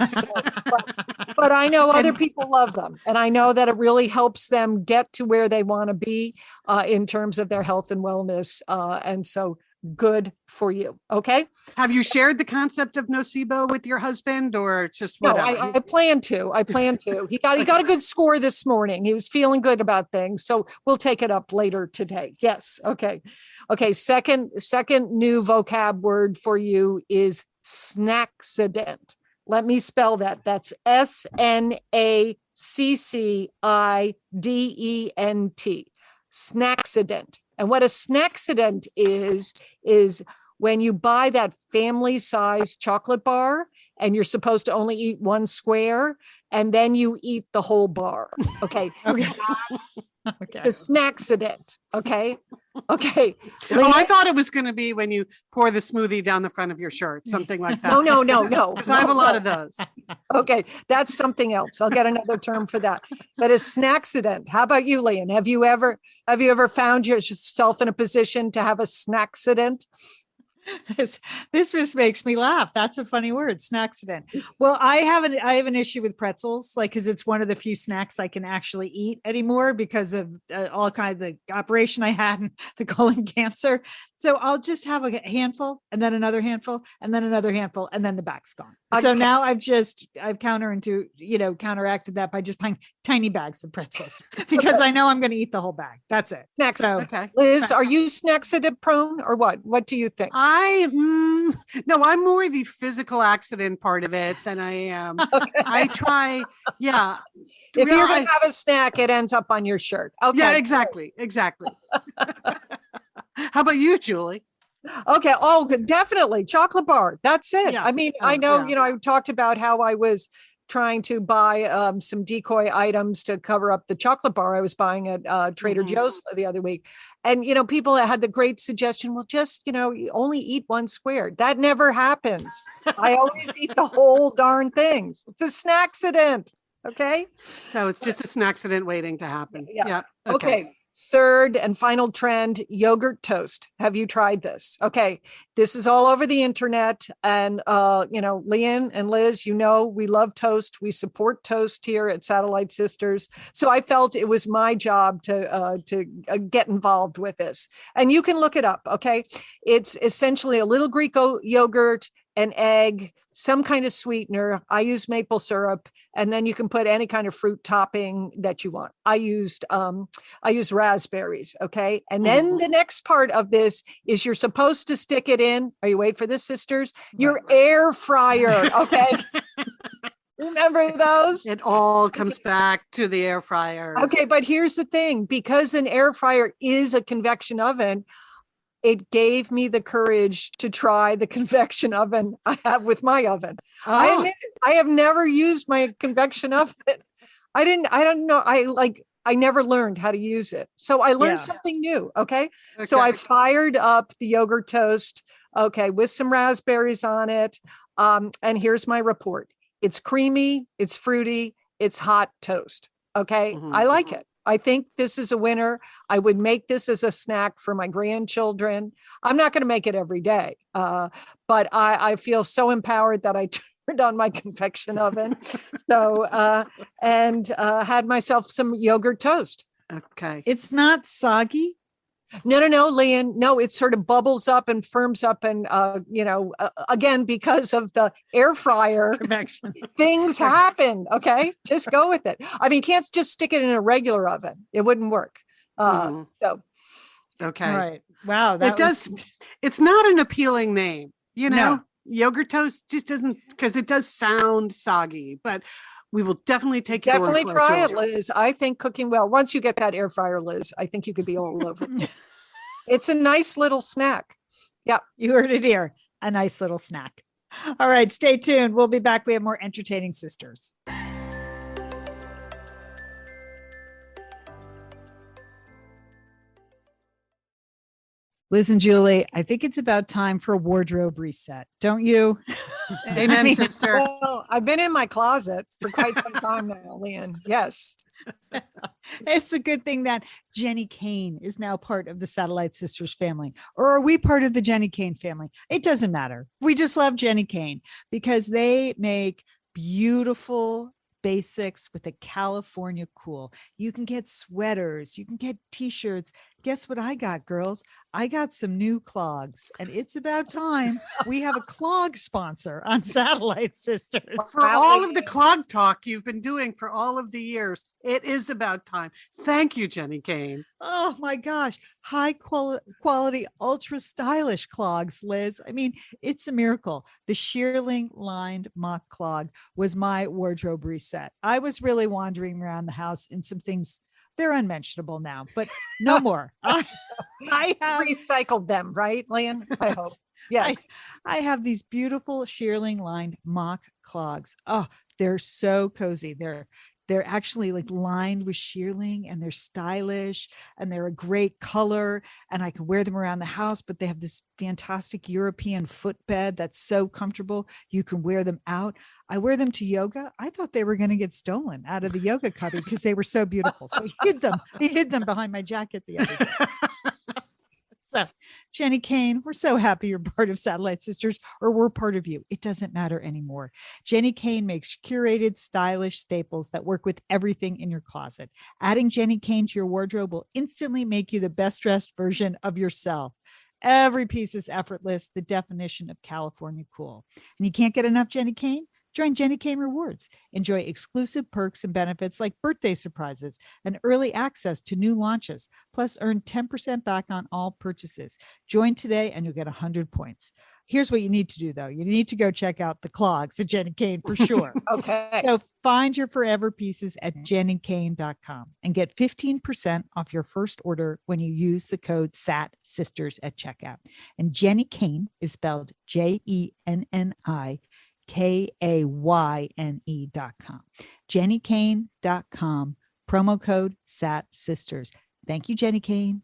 But I know other people love them, and I know that it really helps them get to where they want to be in terms of their health and wellness. And so good for you. Okay. Have you shared the concept of nocebo with your husband, or just whatever? No, I plan to. He got a good score this morning. He was feeling good about things. So we'll take it up later today. Yes. Okay. Second new vocab word for you is snaccident. Let me spell that. That's Snaccident. Snaccident. And what a snackcident is when you buy that family size chocolate bar and you're supposed to only eat one square and then you eat the whole bar. Okay. Okay. Okay. The snackcident. Okay. Okay. Oh, I thought it was going to be when you pour the smoothie down the front of your shirt, something like that. No. Because I have a lot of those. Okay, that's something else. I'll get another term for that. But a snackcident. How about you, Leon? Have you ever found yourself in a position to have a snackcident? This just makes me laugh. That's a funny word, snackcident. Well, I have an issue with pretzels, like, because it's one of the few snacks I can actually eat anymore because of all kind of the operation I had and the colon cancer. So I'll just have a handful and then another handful and then another handful and then the back's gone. So now I've counteracted that by just buying tiny bags of pretzels because I know I'm going to eat the whole bag. That's it. Next, So, Okay. Liz, are you snackcident prone or what? What do you think? No, I'm more the physical accident part of it than I am. I try, yeah. If you're going to have a snack, it ends up on your shirt. Okay. Yeah, exactly. How about you, Julie? Okay. Oh, definitely. Chocolate bar. That's it. Yeah. I mean, Oh, I know, yeah. I talked about how I was trying to buy some decoy items to cover up the chocolate bar I was buying at Trader Mhm. Joe's the other week. And, people had the great suggestion, well, just, you only eat one square. That never happens. I always eat the whole darn things. It's a snackcident. Okay. So it's just a snackcident waiting to happen. Yeah. Yeah. Okay. Third and final trend, yogurt toast. Have you tried this? Okay. This is all over the internet. And, Leanne and Liz, we love toast. We support toast here at Satellite Sisters. So I felt it was my job to get involved with this. And you can look it up. Okay. It's essentially a little Greek yogurt, an egg, some kind of sweetener. I use maple syrup, and then you can put any kind of fruit topping that you want. I used raspberries. Okay. And then the next part of this is you're supposed to stick it in. Are you waiting for this, sisters? Your air fryer. Okay. Remember those? It all comes back to the air fryer. Okay. But here's the thing, because an air fryer is a convection oven, it gave me the courage to try the convection oven I have with my oven. Oh. I admit it, I have never used my convection oven. I don't know. I never learned how to use it. So I learned something new. Okay. So I fired up the yogurt toast. Okay. With some raspberries on it. And here's my report. It's creamy. It's fruity. It's hot toast. Okay. Mhm. I like it. I think this is a winner. I would make this as a snack for my grandchildren. I'm not going to make it every day, but I feel so empowered that I turned on my convection oven. So, had myself some yogurt toast. Okay. it's not soggy. No, Leanne. No, it sort of bubbles up and firms up. And, again, because of the air fryer, Convection. things happen. Okay. Just go with it. I mean, you can't just stick it in a regular oven. It wouldn't work. Mhm. So Okay. All right. Wow. It's not an appealing name, No. Yogurt toast just doesn't, because it does sound soggy, but we will definitely take your word definitely for try it, Julie. Liz. I think cooking well, once you get that air fryer, Liz, I think you could be all over it. It's a nice little snack. You heard it here. A nice little snack. All right. Stay tuned. We'll be back. We have more entertaining sisters. Liz and Julie, I think it's about time for a wardrobe reset. Don't you? Amen, I mean, sister. Well, I've been in my closet for quite some time now, Leanne. Yes. It's a good thing that Jenny Kane is now part of the Satellite Sisters family. Or are we part of the Jenny Kane family? It doesn't matter. We just love Jenny Kane because they make beautiful basics with a California cool. You can get sweaters, you can get t-shirts, guess what I got, girls? I got some new clogs, and it's about time we have a clog sponsor on Satellite Sisters. For all of the clog talk you've been doing for all of the years, it is about time. Thank you, Jenny Kane. Oh my gosh. High quality, ultra stylish clogs, Liz. I mean, it's a miracle. The shearling lined mock clog was my wardrobe reset. I was really wandering around the house in some things. They're unmentionable now, but no more. I have recycled them, right, Lan? I hope. Yes. I have these beautiful shearling lined mock clogs. Oh, they're so cozy. They're actually like lined with shearling, and they're stylish, and they're a great color, and I can wear them around the house, but they have this fantastic European footbed that's so comfortable. You can wear them out. I wear them to yoga. I thought they were going to get stolen out of the yoga cubby because they were so beautiful. So I hid them behind my jacket the other day. So, Jenny Kane, we're so happy you're part of Satellite Sisters, or we're part of you. It doesn't matter anymore. Jenny Kane makes curated, stylish staples that work with everything in your closet. Adding Jenny Kane to your wardrobe will instantly make you the best dressed version of yourself. Every piece is effortless, the definition of California cool. And you can't get enough Jenny Kane? Join Jenny Kane Rewards. Enjoy exclusive perks and benefits like birthday surprises and early access to new launches. Plus, earn 10% back on all purchases. Join today and you'll get 100 points. Here's what you need to do, though. You need to go check out the clogs at Jenny Kane for sure. Okay. So find your forever pieces at jennykane.com and get 15% off your first order when you use the code SATSisters at checkout. And Jenny Kane is spelled JENNI KAYNE.com. JennyKane.com, promo code SATSisters. Thank you, Jenny Kane.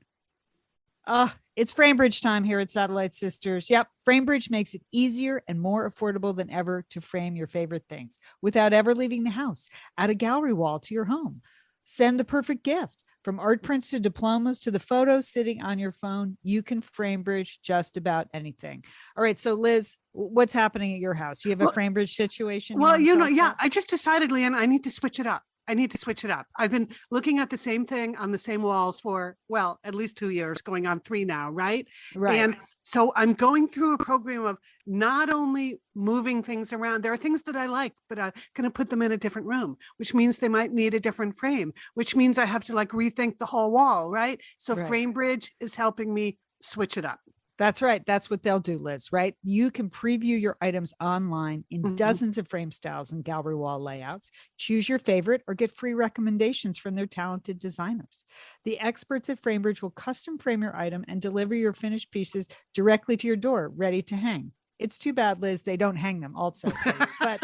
It's FrameBridge time here at Satellite Sisters. Yep, FrameBridge makes it easier and more affordable than ever to frame your favorite things without ever leaving the house. Add a gallery wall to your home. Send the perfect gift. From art prints to diplomas to the photos sitting on your phone, you can FrameBridge just about anything. All right, so Liz, what's happening at your house? You have a FrameBridge situation? Well, I just decided, Leanne, I need to switch it up. I've been looking at the same thing on the same walls for, well, at least 2 years, going on 3 now, right? Right. And so I'm going through a program of not only moving things around. There are things that I like, but I'm going to put them in a different room, which means they might need a different frame, which means I have to like rethink the whole wall, right? So Right. FrameBridge is helping me switch it up. That's right. That's what they'll do, Liz, right? You can preview your items online in Mhm. dozens of frame styles and gallery wall layouts. Choose your favorite or get free recommendations from their talented designers. The experts at FrameBridge will custom frame your item and deliver your finished pieces directly to your door, ready to hang. It's too bad, Liz, they don't hang them also for you, but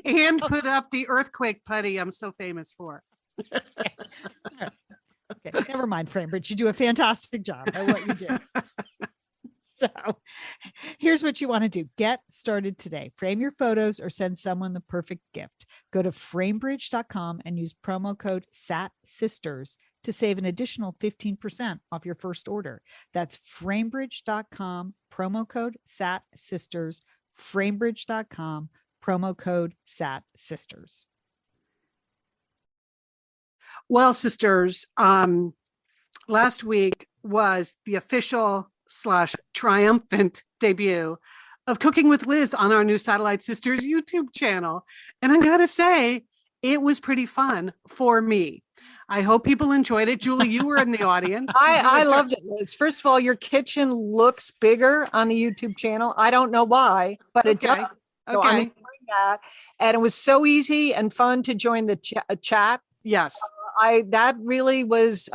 And put up the earthquake putty I'm so famous for. okay, never mind, FrameBridge. You do a fantastic job at what you do. So here's what you want to do. Get started today. Frame your photos or send someone the perfect gift. Go to framebridge.com and use promo code SATSisters to save an additional 15% off your first order. That's framebridge.com, promo code SATSisters, framebridge.com, promo code SATSisters. Well, sisters, last week was the official / triumphant debut of Cooking with Liz on our new Satellite Sisters YouTube channel. And I gotta say, it was pretty fun for me. I hope people enjoyed it. Julie, you were in the audience. I loved it, Liz. First of all, your kitchen looks bigger on the YouTube channel. I don't know why, but it Okay. does. So I'm Okay. enjoying that. And it was so easy and fun to join the chat. Yes. That really was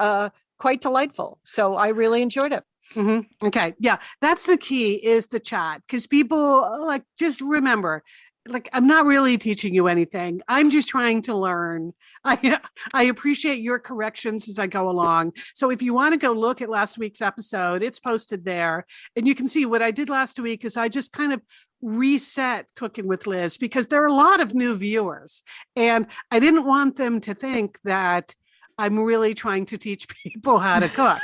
quite delightful. So I really enjoyed it. Mhm. Okay. Yeah. That's the key, is the chat. Because people like, just remember, like, I'm not really teaching you anything. I'm just trying to learn. I appreciate your corrections as I go along. So if you want to go look at last week's episode, it's posted there. And you can see what I did last week is I just kind of reset Cooking with Liz, because there are a lot of new viewers. And I didn't want them to think that I'm really trying to teach people how to cook.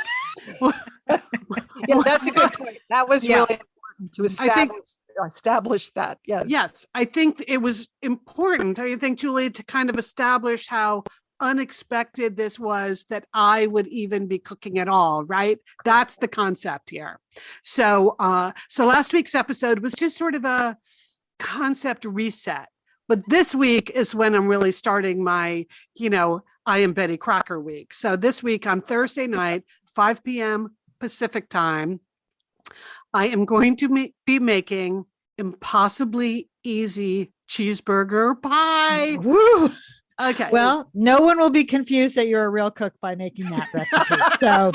Yeah, that's a good point. That was Yeah. really important to I think- establish that. Yes. Yes, I think it was important. I think, Julie, to kind of establish how unexpected this was that I would even be cooking at all, right? That's the concept here. So last week's episode was just sort of a concept reset. But this week is when I'm really starting my, I am Betty Crocker week. So this week on Thursday night, 5 p.m. Pacific time, I am going to be making impossibly easy cheeseburger pie. Woo! Okay. Well, no one will be confused that you're a real cook by making that recipe. So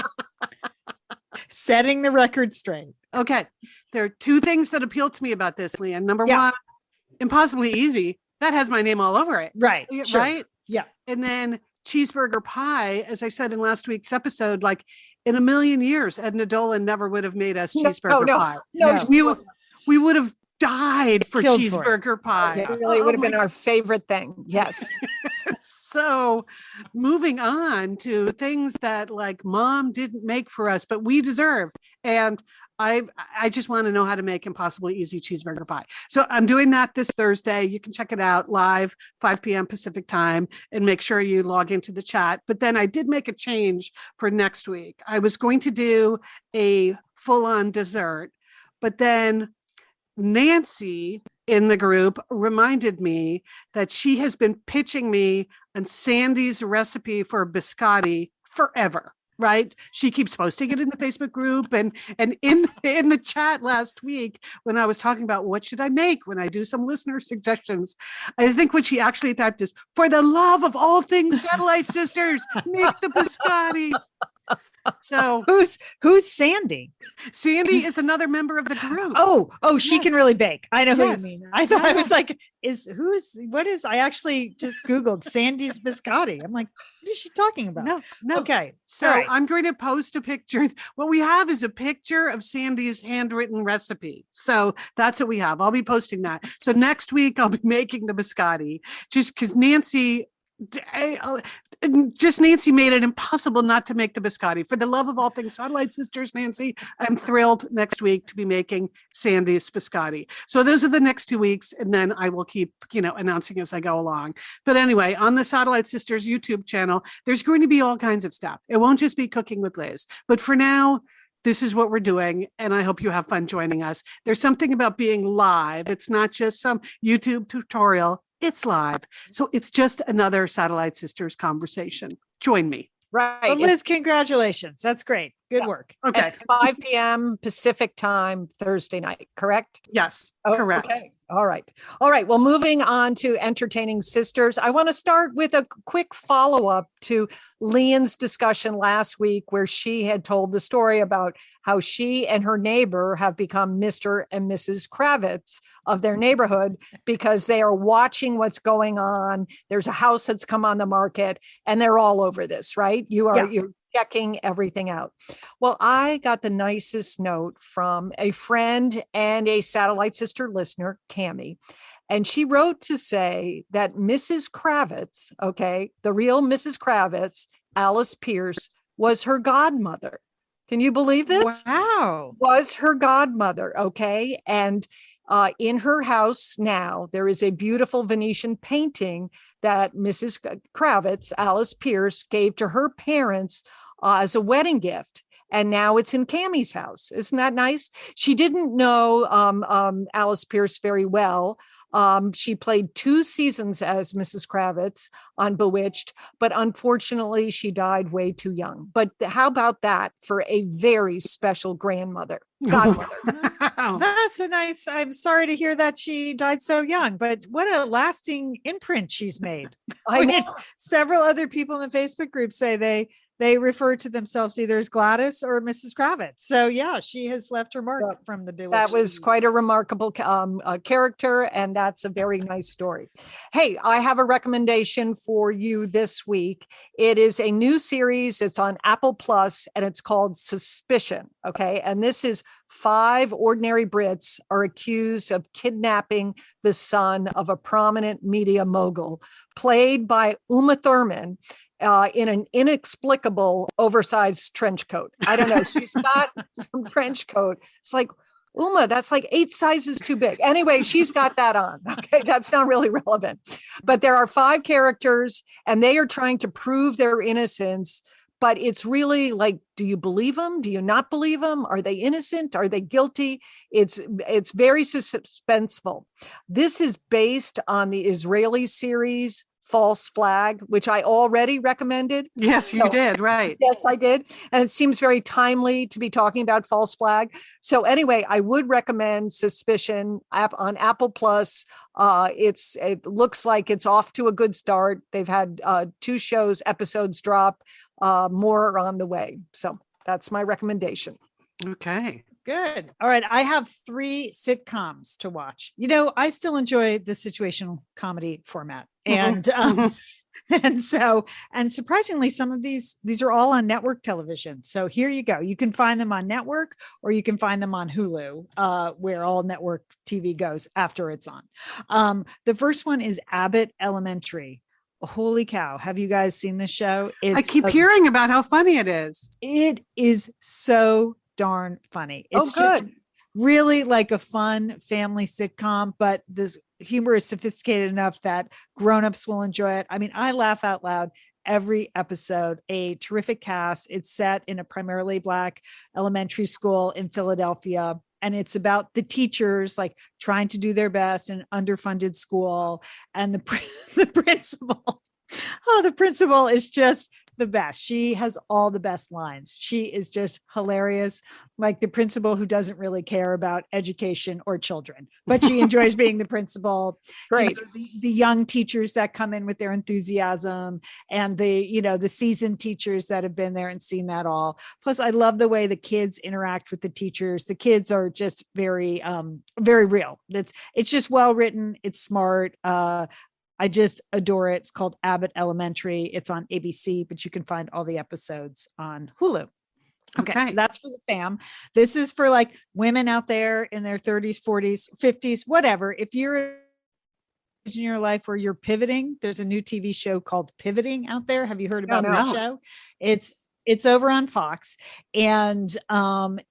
setting the record straight. Okay. There are two things that appeal to me about this, Leanne. Number one, impossibly easy. That has my name all over it. Right. Sure. Right? Yeah. And then cheeseburger pie, as I said in last week's episode, like in a million years, Edna Dolan never would have made us cheeseburger pie. No. We would have died for Killed cheeseburger pie. It really would have been our favorite thing. Yes. So moving on to things that like mom didn't make for us, but we deserve. And I just want to know how to make impossibly easy cheeseburger pie. So I'm doing that this Thursday. You can check it out live, 5 p.m. Pacific time, and make sure you log into the chat. But then I did make a change for next week. I was going to do a full-on dessert, but then Nancy in the group reminded me that she has been pitching me on Sandy's recipe for biscotti forever. Right. She keeps posting it in the Facebook group and in the chat last week when I was talking about what should I make when I do some listener suggestions. I think what she actually typed is, for the love of all things Satellite Sisters, make the biscotti. So who's Sandy? Sandy is another member of the group. Oh, she can really bake. I know who Yes. you mean. I thought I was like, I actually just Googled Sandy's biscotti. I'm like, what is she talking about? No. Okay. So All right. I'm going to post a picture. What we have is a picture of Sandy's handwritten recipe. So that's what we have. I'll be posting that. So next week I'll be making the biscotti just because Nancy made it impossible not to make the biscotti. For the love of all things Satellite Sisters, Nancy, I'm thrilled next week to be making Sandy's biscotti. So those are the next 2 weeks, and then I will keep, announcing as I go along. But anyway, on the Satellite Sisters YouTube channel, there's going to be all kinds of stuff. It won't just be cooking with Liz. But for now, this is what we're doing, and I hope you have fun joining us. There's something about being live. It's not just some YouTube tutorial. It's live. So it's just another Satellite Sisters conversation. Join me. Right. Well, Liz, congratulations. That's great. Good work. Okay. It's 5 p.m. Pacific time, Thursday night, correct? Yes, Oh, correct. Okay. All right. Well, moving on to Entertaining Sisters, I want to start with a quick follow-up to Leanne's discussion last week, where she had told the story about how she and her neighbor have become Mr. and Mrs. Kravitz of their neighborhood because they are watching what's going on. There's a house that's come on the market and they're all over this, right? You're checking everything out. Well, I got the nicest note from a friend and a Satellite Sister listener, Cammy. And she wrote to say that Mrs. Kravitz, the real Mrs. Kravitz, Alice Pierce, was her godmother. Can you believe this? Wow. Was her godmother. And in her house now, there is a beautiful Venetian painting that Mrs. Kravitz, Alice Pierce, gave to her parents as a wedding gift. And now it's in Cammie's house. Isn't that nice? She didn't know Alice Pierce very well. She played 2 seasons as Mrs. Kravitz on Bewitched, but unfortunately she died way too young. But how about that for a very special godmother? That's a nice, I'm sorry to hear that she died so young, but what a lasting imprint she's made. I know. Several other people in the Facebook group say they refer to themselves either as Gladys or Mrs. Kravitz. So yeah, she has left her mark from the Bewitched. That was quite a remarkable character, and that's a very nice story. Hey, I have a recommendation for you this week. It is a new series. It's on Apple Plus, and it's called Suspicion. And this is 5 ordinary Brits are accused of kidnapping the son of a prominent media mogul, played by Uma Thurman. In an inexplicable oversized trench coat. I don't know. She's got some trench coat. It's like, Uma, that's like 8 sizes too big. Anyway, she's got that on. Okay, that's not really relevant. But there are 5 characters and they are trying to prove their innocence. But it's really like, do you believe them? Do you not believe them? Are they innocent? Are they guilty? It's very suspenseful. This is based on the Israeli series False Flag, which I already recommended. Yes, you did. Right. Yes, I did. And it seems very timely to be talking about False Flag. So anyway, I would recommend Suspicion on Apple Plus. It looks like it's off to a good start. They've had 2 episodes drop, more on the way. So that's my recommendation. Okay. Good. All right. I have 3 sitcoms to watch. I still enjoy the situational comedy format. And and surprisingly, some of these are all on network television. So here you go. You can find them on network or you can find them on Hulu, where all network TV goes after it's on. The first one is Abbott Elementary. Holy cow. Have you guys seen this show? I keep hearing about how funny it is. It is so darn funny. It's good. just really like a fun family sitcom, but this humor is sophisticated enough that grownups will enjoy it. I mean, I laugh out loud every episode. A terrific cast. It's set in a primarily Black elementary school in Philadelphia. And it's about the teachers like trying to do their best in an underfunded school. And the principal, the principal is just the best. She has all the best lines. She is just hilarious. Like the principal who doesn't really care about education or children, but she enjoys being the principal. Great. The young teachers that come in with their enthusiasm and the seasoned teachers that have been there and seen that all. Plus I love the way the kids interact with the teachers. The kids are just very, very real. It's just well written. It's smart. I just adore it. It's called Abbott Elementary. It's on ABC, but you can find all the episodes on Hulu. Okay. So that's for the fam. This is for like women out there in their 30s, 40s, 50s, whatever. If you're in your life where you're pivoting, there's a new TV show called Pivoting out there. Have you heard about that show? It's over on Fox, and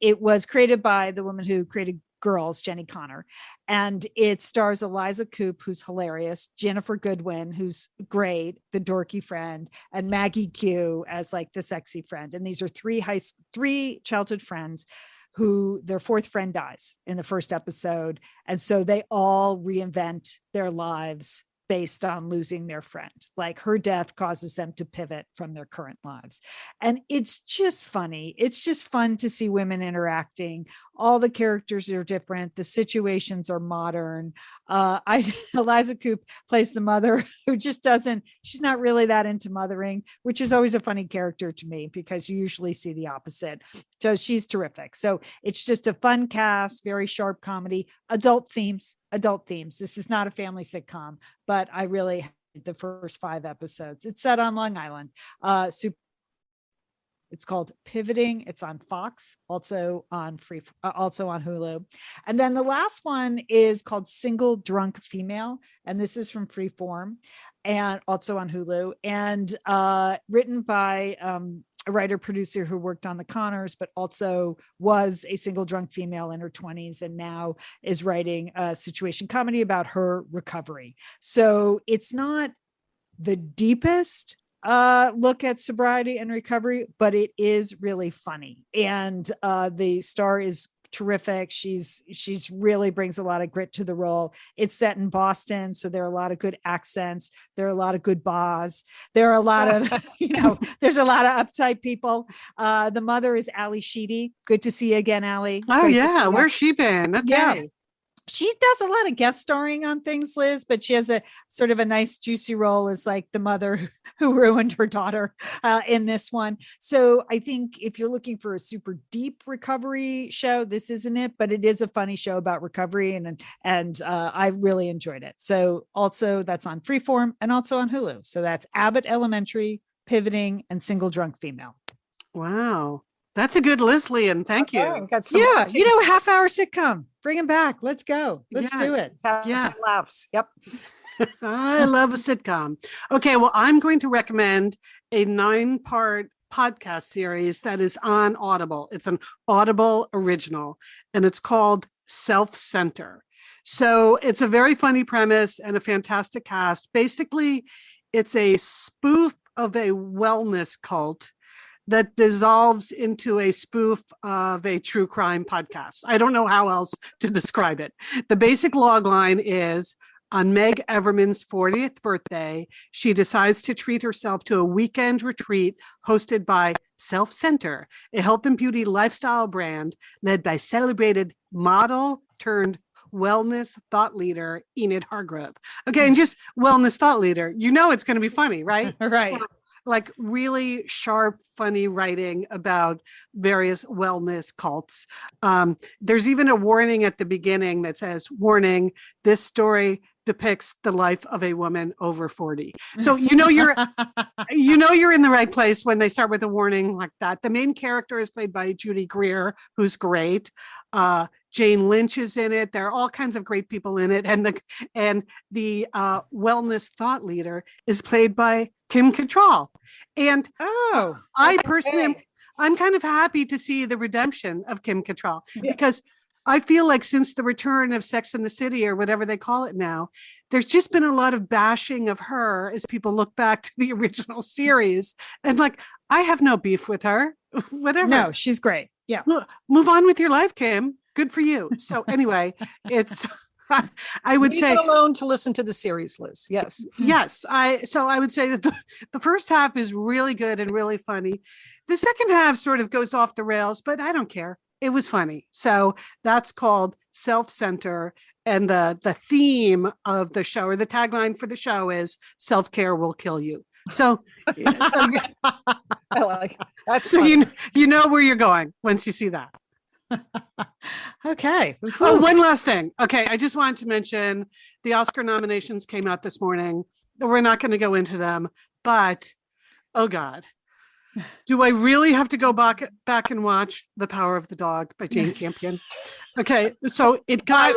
it was created by the woman who created Girls, Jenny Connor, and it stars Eliza Coupe, who's hilarious, Jennifer Goodwin, who's great, the dorky friend, and Maggie Q as like the sexy friend. And these are 3 childhood friends who their 4th friend dies in the first episode, and so they all reinvent their lives based on losing their friend. Like her death causes them to pivot from their current lives. And it's just funny. It's just fun to see women interacting. All the characters are different. The situations are modern. Eliza Coupe plays the mother who just she's not really that into mothering, which is always a funny character to me because you usually see the opposite. So she's terrific. So it's just a fun cast, very sharp comedy, adult themes. This is not a family sitcom, but I really had the first 5 episodes. It's set on Long Island. It's called Pivoting. It's on Fox, also on Hulu. And then the last one is called Single Drunk Female. And this is from Freeform and also on Hulu, and written by a writer producer who worked on the Connors, but also was a single drunk female in her 20s and now is writing a situation comedy about her recovery. So it's not the deepest look at sobriety and recovery, but it is really funny. And the star is terrific. She's really brings a lot of grit to the role. It's set in Boston, so there are a lot of good accents. There are a lot of good bars. There are a lot of, there's a lot of uptight people. The mother is Ali Sheedy. Good to see you again, Ali. Oh, Great yeah. Where's she been? Okay. Yeah. She does a lot of guest starring on things, Liz, but she has a sort of a nice juicy role as like the mother who ruined her daughter in this one. So I think if you're looking for a super deep recovery show, this isn't it, but it is a funny show about recovery, and I really enjoyed it. So also that's on Freeform and also on Hulu. So that's Abbott Elementary, Pivoting, and Single Drunk Female. Wow. That's a good list, Liam. Thank you. Yeah. Half-hour sitcom. Bring them back. Let's go. Let's do it. Have some laughs. Yep. I love a sitcom. Okay. Well, I'm going to recommend a 9-part podcast series that is on Audible. It's an Audible original, and it's called Self-Center. So it's a very funny premise and a fantastic cast. Basically, it's a spoof of a wellness cult that dissolves into a spoof of a true crime podcast. I don't know how else to describe it. The basic log line is, on Meg Everman's 40th birthday, she decides to treat herself to a weekend retreat hosted by Self-Center, a health and beauty lifestyle brand led by celebrated model turned wellness thought leader Enid Hargrove. Okay, and just wellness thought leader, you know it's going to be funny, right? Right. Like really sharp, funny writing about various wellness cults. There's even a warning at the beginning that says, warning, this story depicts the life of a woman over 40. So you know you're in the right place when they start with a warning like that. The main character is played by Judy Greer, who's great. Jane Lynch is in it. There are all kinds of great people in it. And the wellness thought leader is played by Kim Cattrall. And I personally I'm kind of happy to see the redemption of Kim Cattrall, because I feel like since the return of Sex and the City, or whatever they call it now, there's just been a lot of bashing of her as people look back to the original series. And like, I have no beef with her. Whatever. No, she's great. Yeah. Move on with your life, Kim. Good for you. So anyway, it's I would say alone to listen to the series, Liz. Yes. Yes. I would say that the first half is really good and really funny. The second half sort of goes off the rails, but I don't care. It was funny. So that's called Self-Center. And the theme of the show, or the tagline for the show, is self-care will kill you. So, I like that's so you know where you're going once you see that. Okay. Oh, one last thing. Okay. I just wanted to mention the Oscar nominations came out this morning. We're not going to go into them, but oh God, do I really have to go back and watch The Power of the Dog by Jane Campion? Okay. So it got,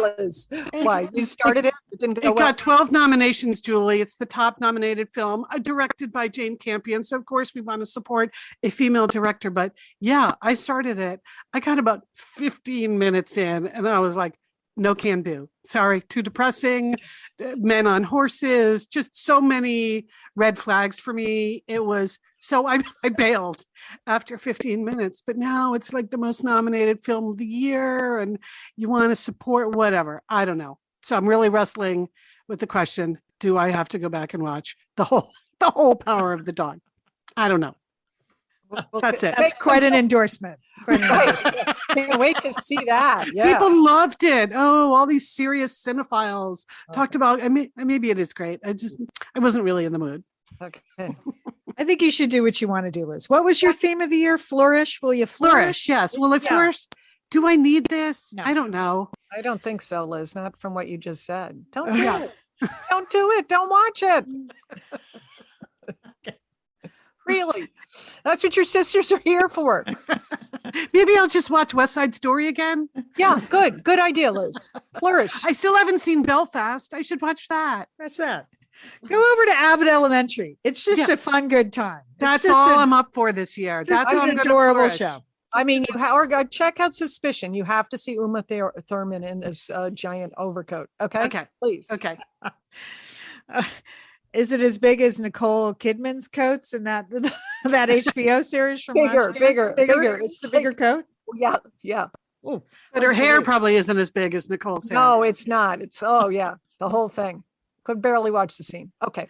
why you started it? It didn't go it got 12 nominations, Julie. It's the top nominated film, directed by Jane Campion. So of course we want to support a female director, but yeah, I started it. I got about 15 minutes in and I was like, no can do. Sorry, too depressing. Men on horses, just so many red flags for me. It was so I bailed after 15 minutes, but now it's like the most nominated film of the year and you want to support whatever. I don't know. So I'm really wrestling with the question, do I have to go back and watch the whole Power of the Dog? I don't know. That's it. That's quite an endorsement. Can't wait to see that. Yeah. People loved it. Oh, all these serious cinephiles talked about. Maybe it is great. I wasn't really in the mood. Okay. I think you should do what you want to do, Liz. What was your theme of the year? Flourish? Will you flourish? Yes. Will I flourish? Do I need this? No. I don't know. I don't think so, Liz. Not from what you just said. Don't do it. Don't do it. Don't watch it. Really? That's what your sisters are here for. Maybe I'll just watch West Side Story again. Yeah, good. Good idea, Liz. Flourish. I still haven't seen Belfast. I should watch that. That's it. Go over to Abbott Elementary. It's just a fun, good time. That's all I'm up for this year. That's an adorable show. I mean, check out Suspicion. You have to see Uma Thurman in this giant overcoat. Okay. Please. Okay. Is it as big as Nicole Kidman's coats in that HBO series from last year? Bigger. It's a bigger coat. Yeah. Ooh, but her hair probably isn't as big as Nicole's hair. No, it's not. It's the whole thing. Could barely watch the scene. Okay.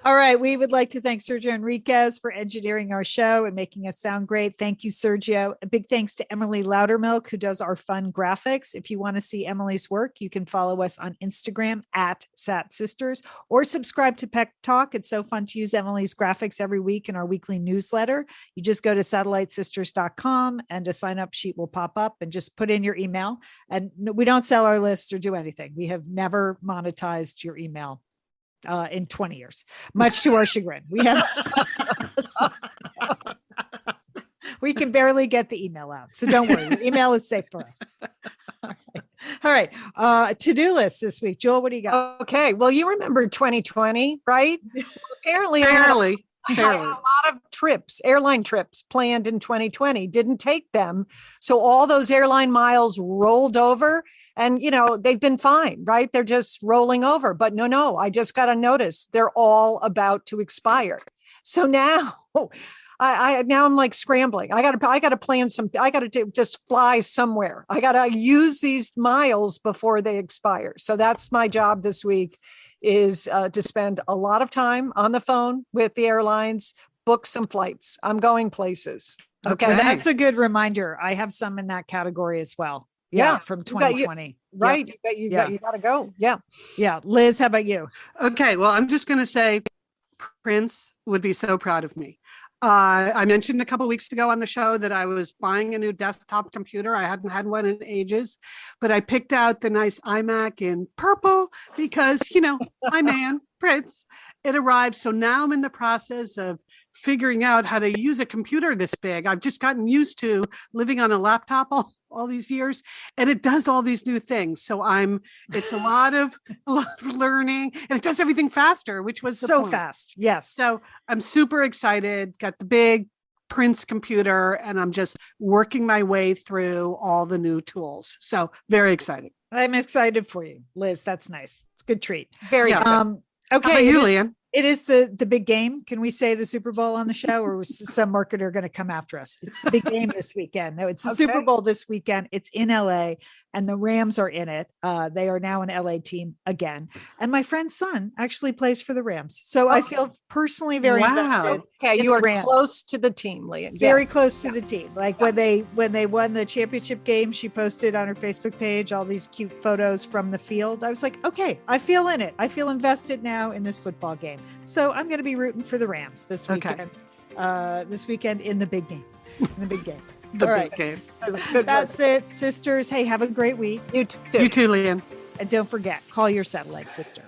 All right. We would like to thank Sergio Enriquez for engineering our show and making us sound great. Thank you, Sergio. A big thanks to Emily Loudermilk, who does our fun graphics. If you want to see Emily's work, you can follow us on Instagram at Sat Sisters or subscribe to Peck Talk. It's so fun to use Emily's graphics every week in our weekly newsletter. You just go to satellitesisters.com and a sign up sheet will pop up and just put in your email. And we don't sell our list or do anything. We have never monetized your email in 20 years, much to our chagrin. We can barely get the email out. So don't worry. Your email is safe for us. All right. To-do list this week. Joel, what do you got? Okay. Well, you remember 2020, right? Apparently, I had Barely. a lot of trips, airline trips planned in 2020, didn't take them. So all those airline miles rolled over and, they've been fine, right? They're just rolling over. But no, I just got a notice. They're all about to expire. So now now I'm like scrambling. I gotta plan I gotta just fly somewhere. I gotta use these miles before they expire. So that's my job this week, is to spend a lot of time on the phone with the airlines, book some flights. I'm going places. Okay. Okay. That's a good reminder. I have some in that category as well. Yeah. From You got- 2020. Right. You gotta go. Yeah. Yeah. Liz, how about you? Okay, well, I'm just going to say Prince would be so proud of me. I mentioned a couple weeks ago on the show that I was buying a new desktop computer. I hadn't had one in ages, but I picked out the nice iMac in purple because, my man, Prince, it arrived. So now I'm in the process of figuring out how to use a computer this big. I've just gotten used to living on a laptop all these years, and it does all these new things. So it's a lot of learning, and it does everything faster, which was the So point. fast. Yes. So I'm super excited, got the big Prince computer, and I'm just working my way through all the new tools. So very exciting. I'm excited for you, Liz. That's nice. It's a good treat. Very Yeah. good. How about Okay. you, Leanne? It is the big game. Can we say the Super Bowl on the show, or was some marketer going to come after us? It's the big game this weekend. No, it's the Super Okay. Bowl this weekend. It's in LA, and the Rams are in it. They are now an LA team again. And my friend's son actually plays for the Rams. So I feel personally very Wow. invested. Okay, in you the are Rams. close to the team, Leah. Very close to the team. Like when they won the championship game, she posted on her Facebook page all these cute photos from the field. I was like, okay, I feel in it. I feel invested now in this football game. So I'm going to be rooting for the Rams this Okay. weekend. This weekend in the big game. In the big game. The All big right. game. That's it, sisters. Hey, have a great week. You too. You too, Leanne. And don't forget, call your satellite sister.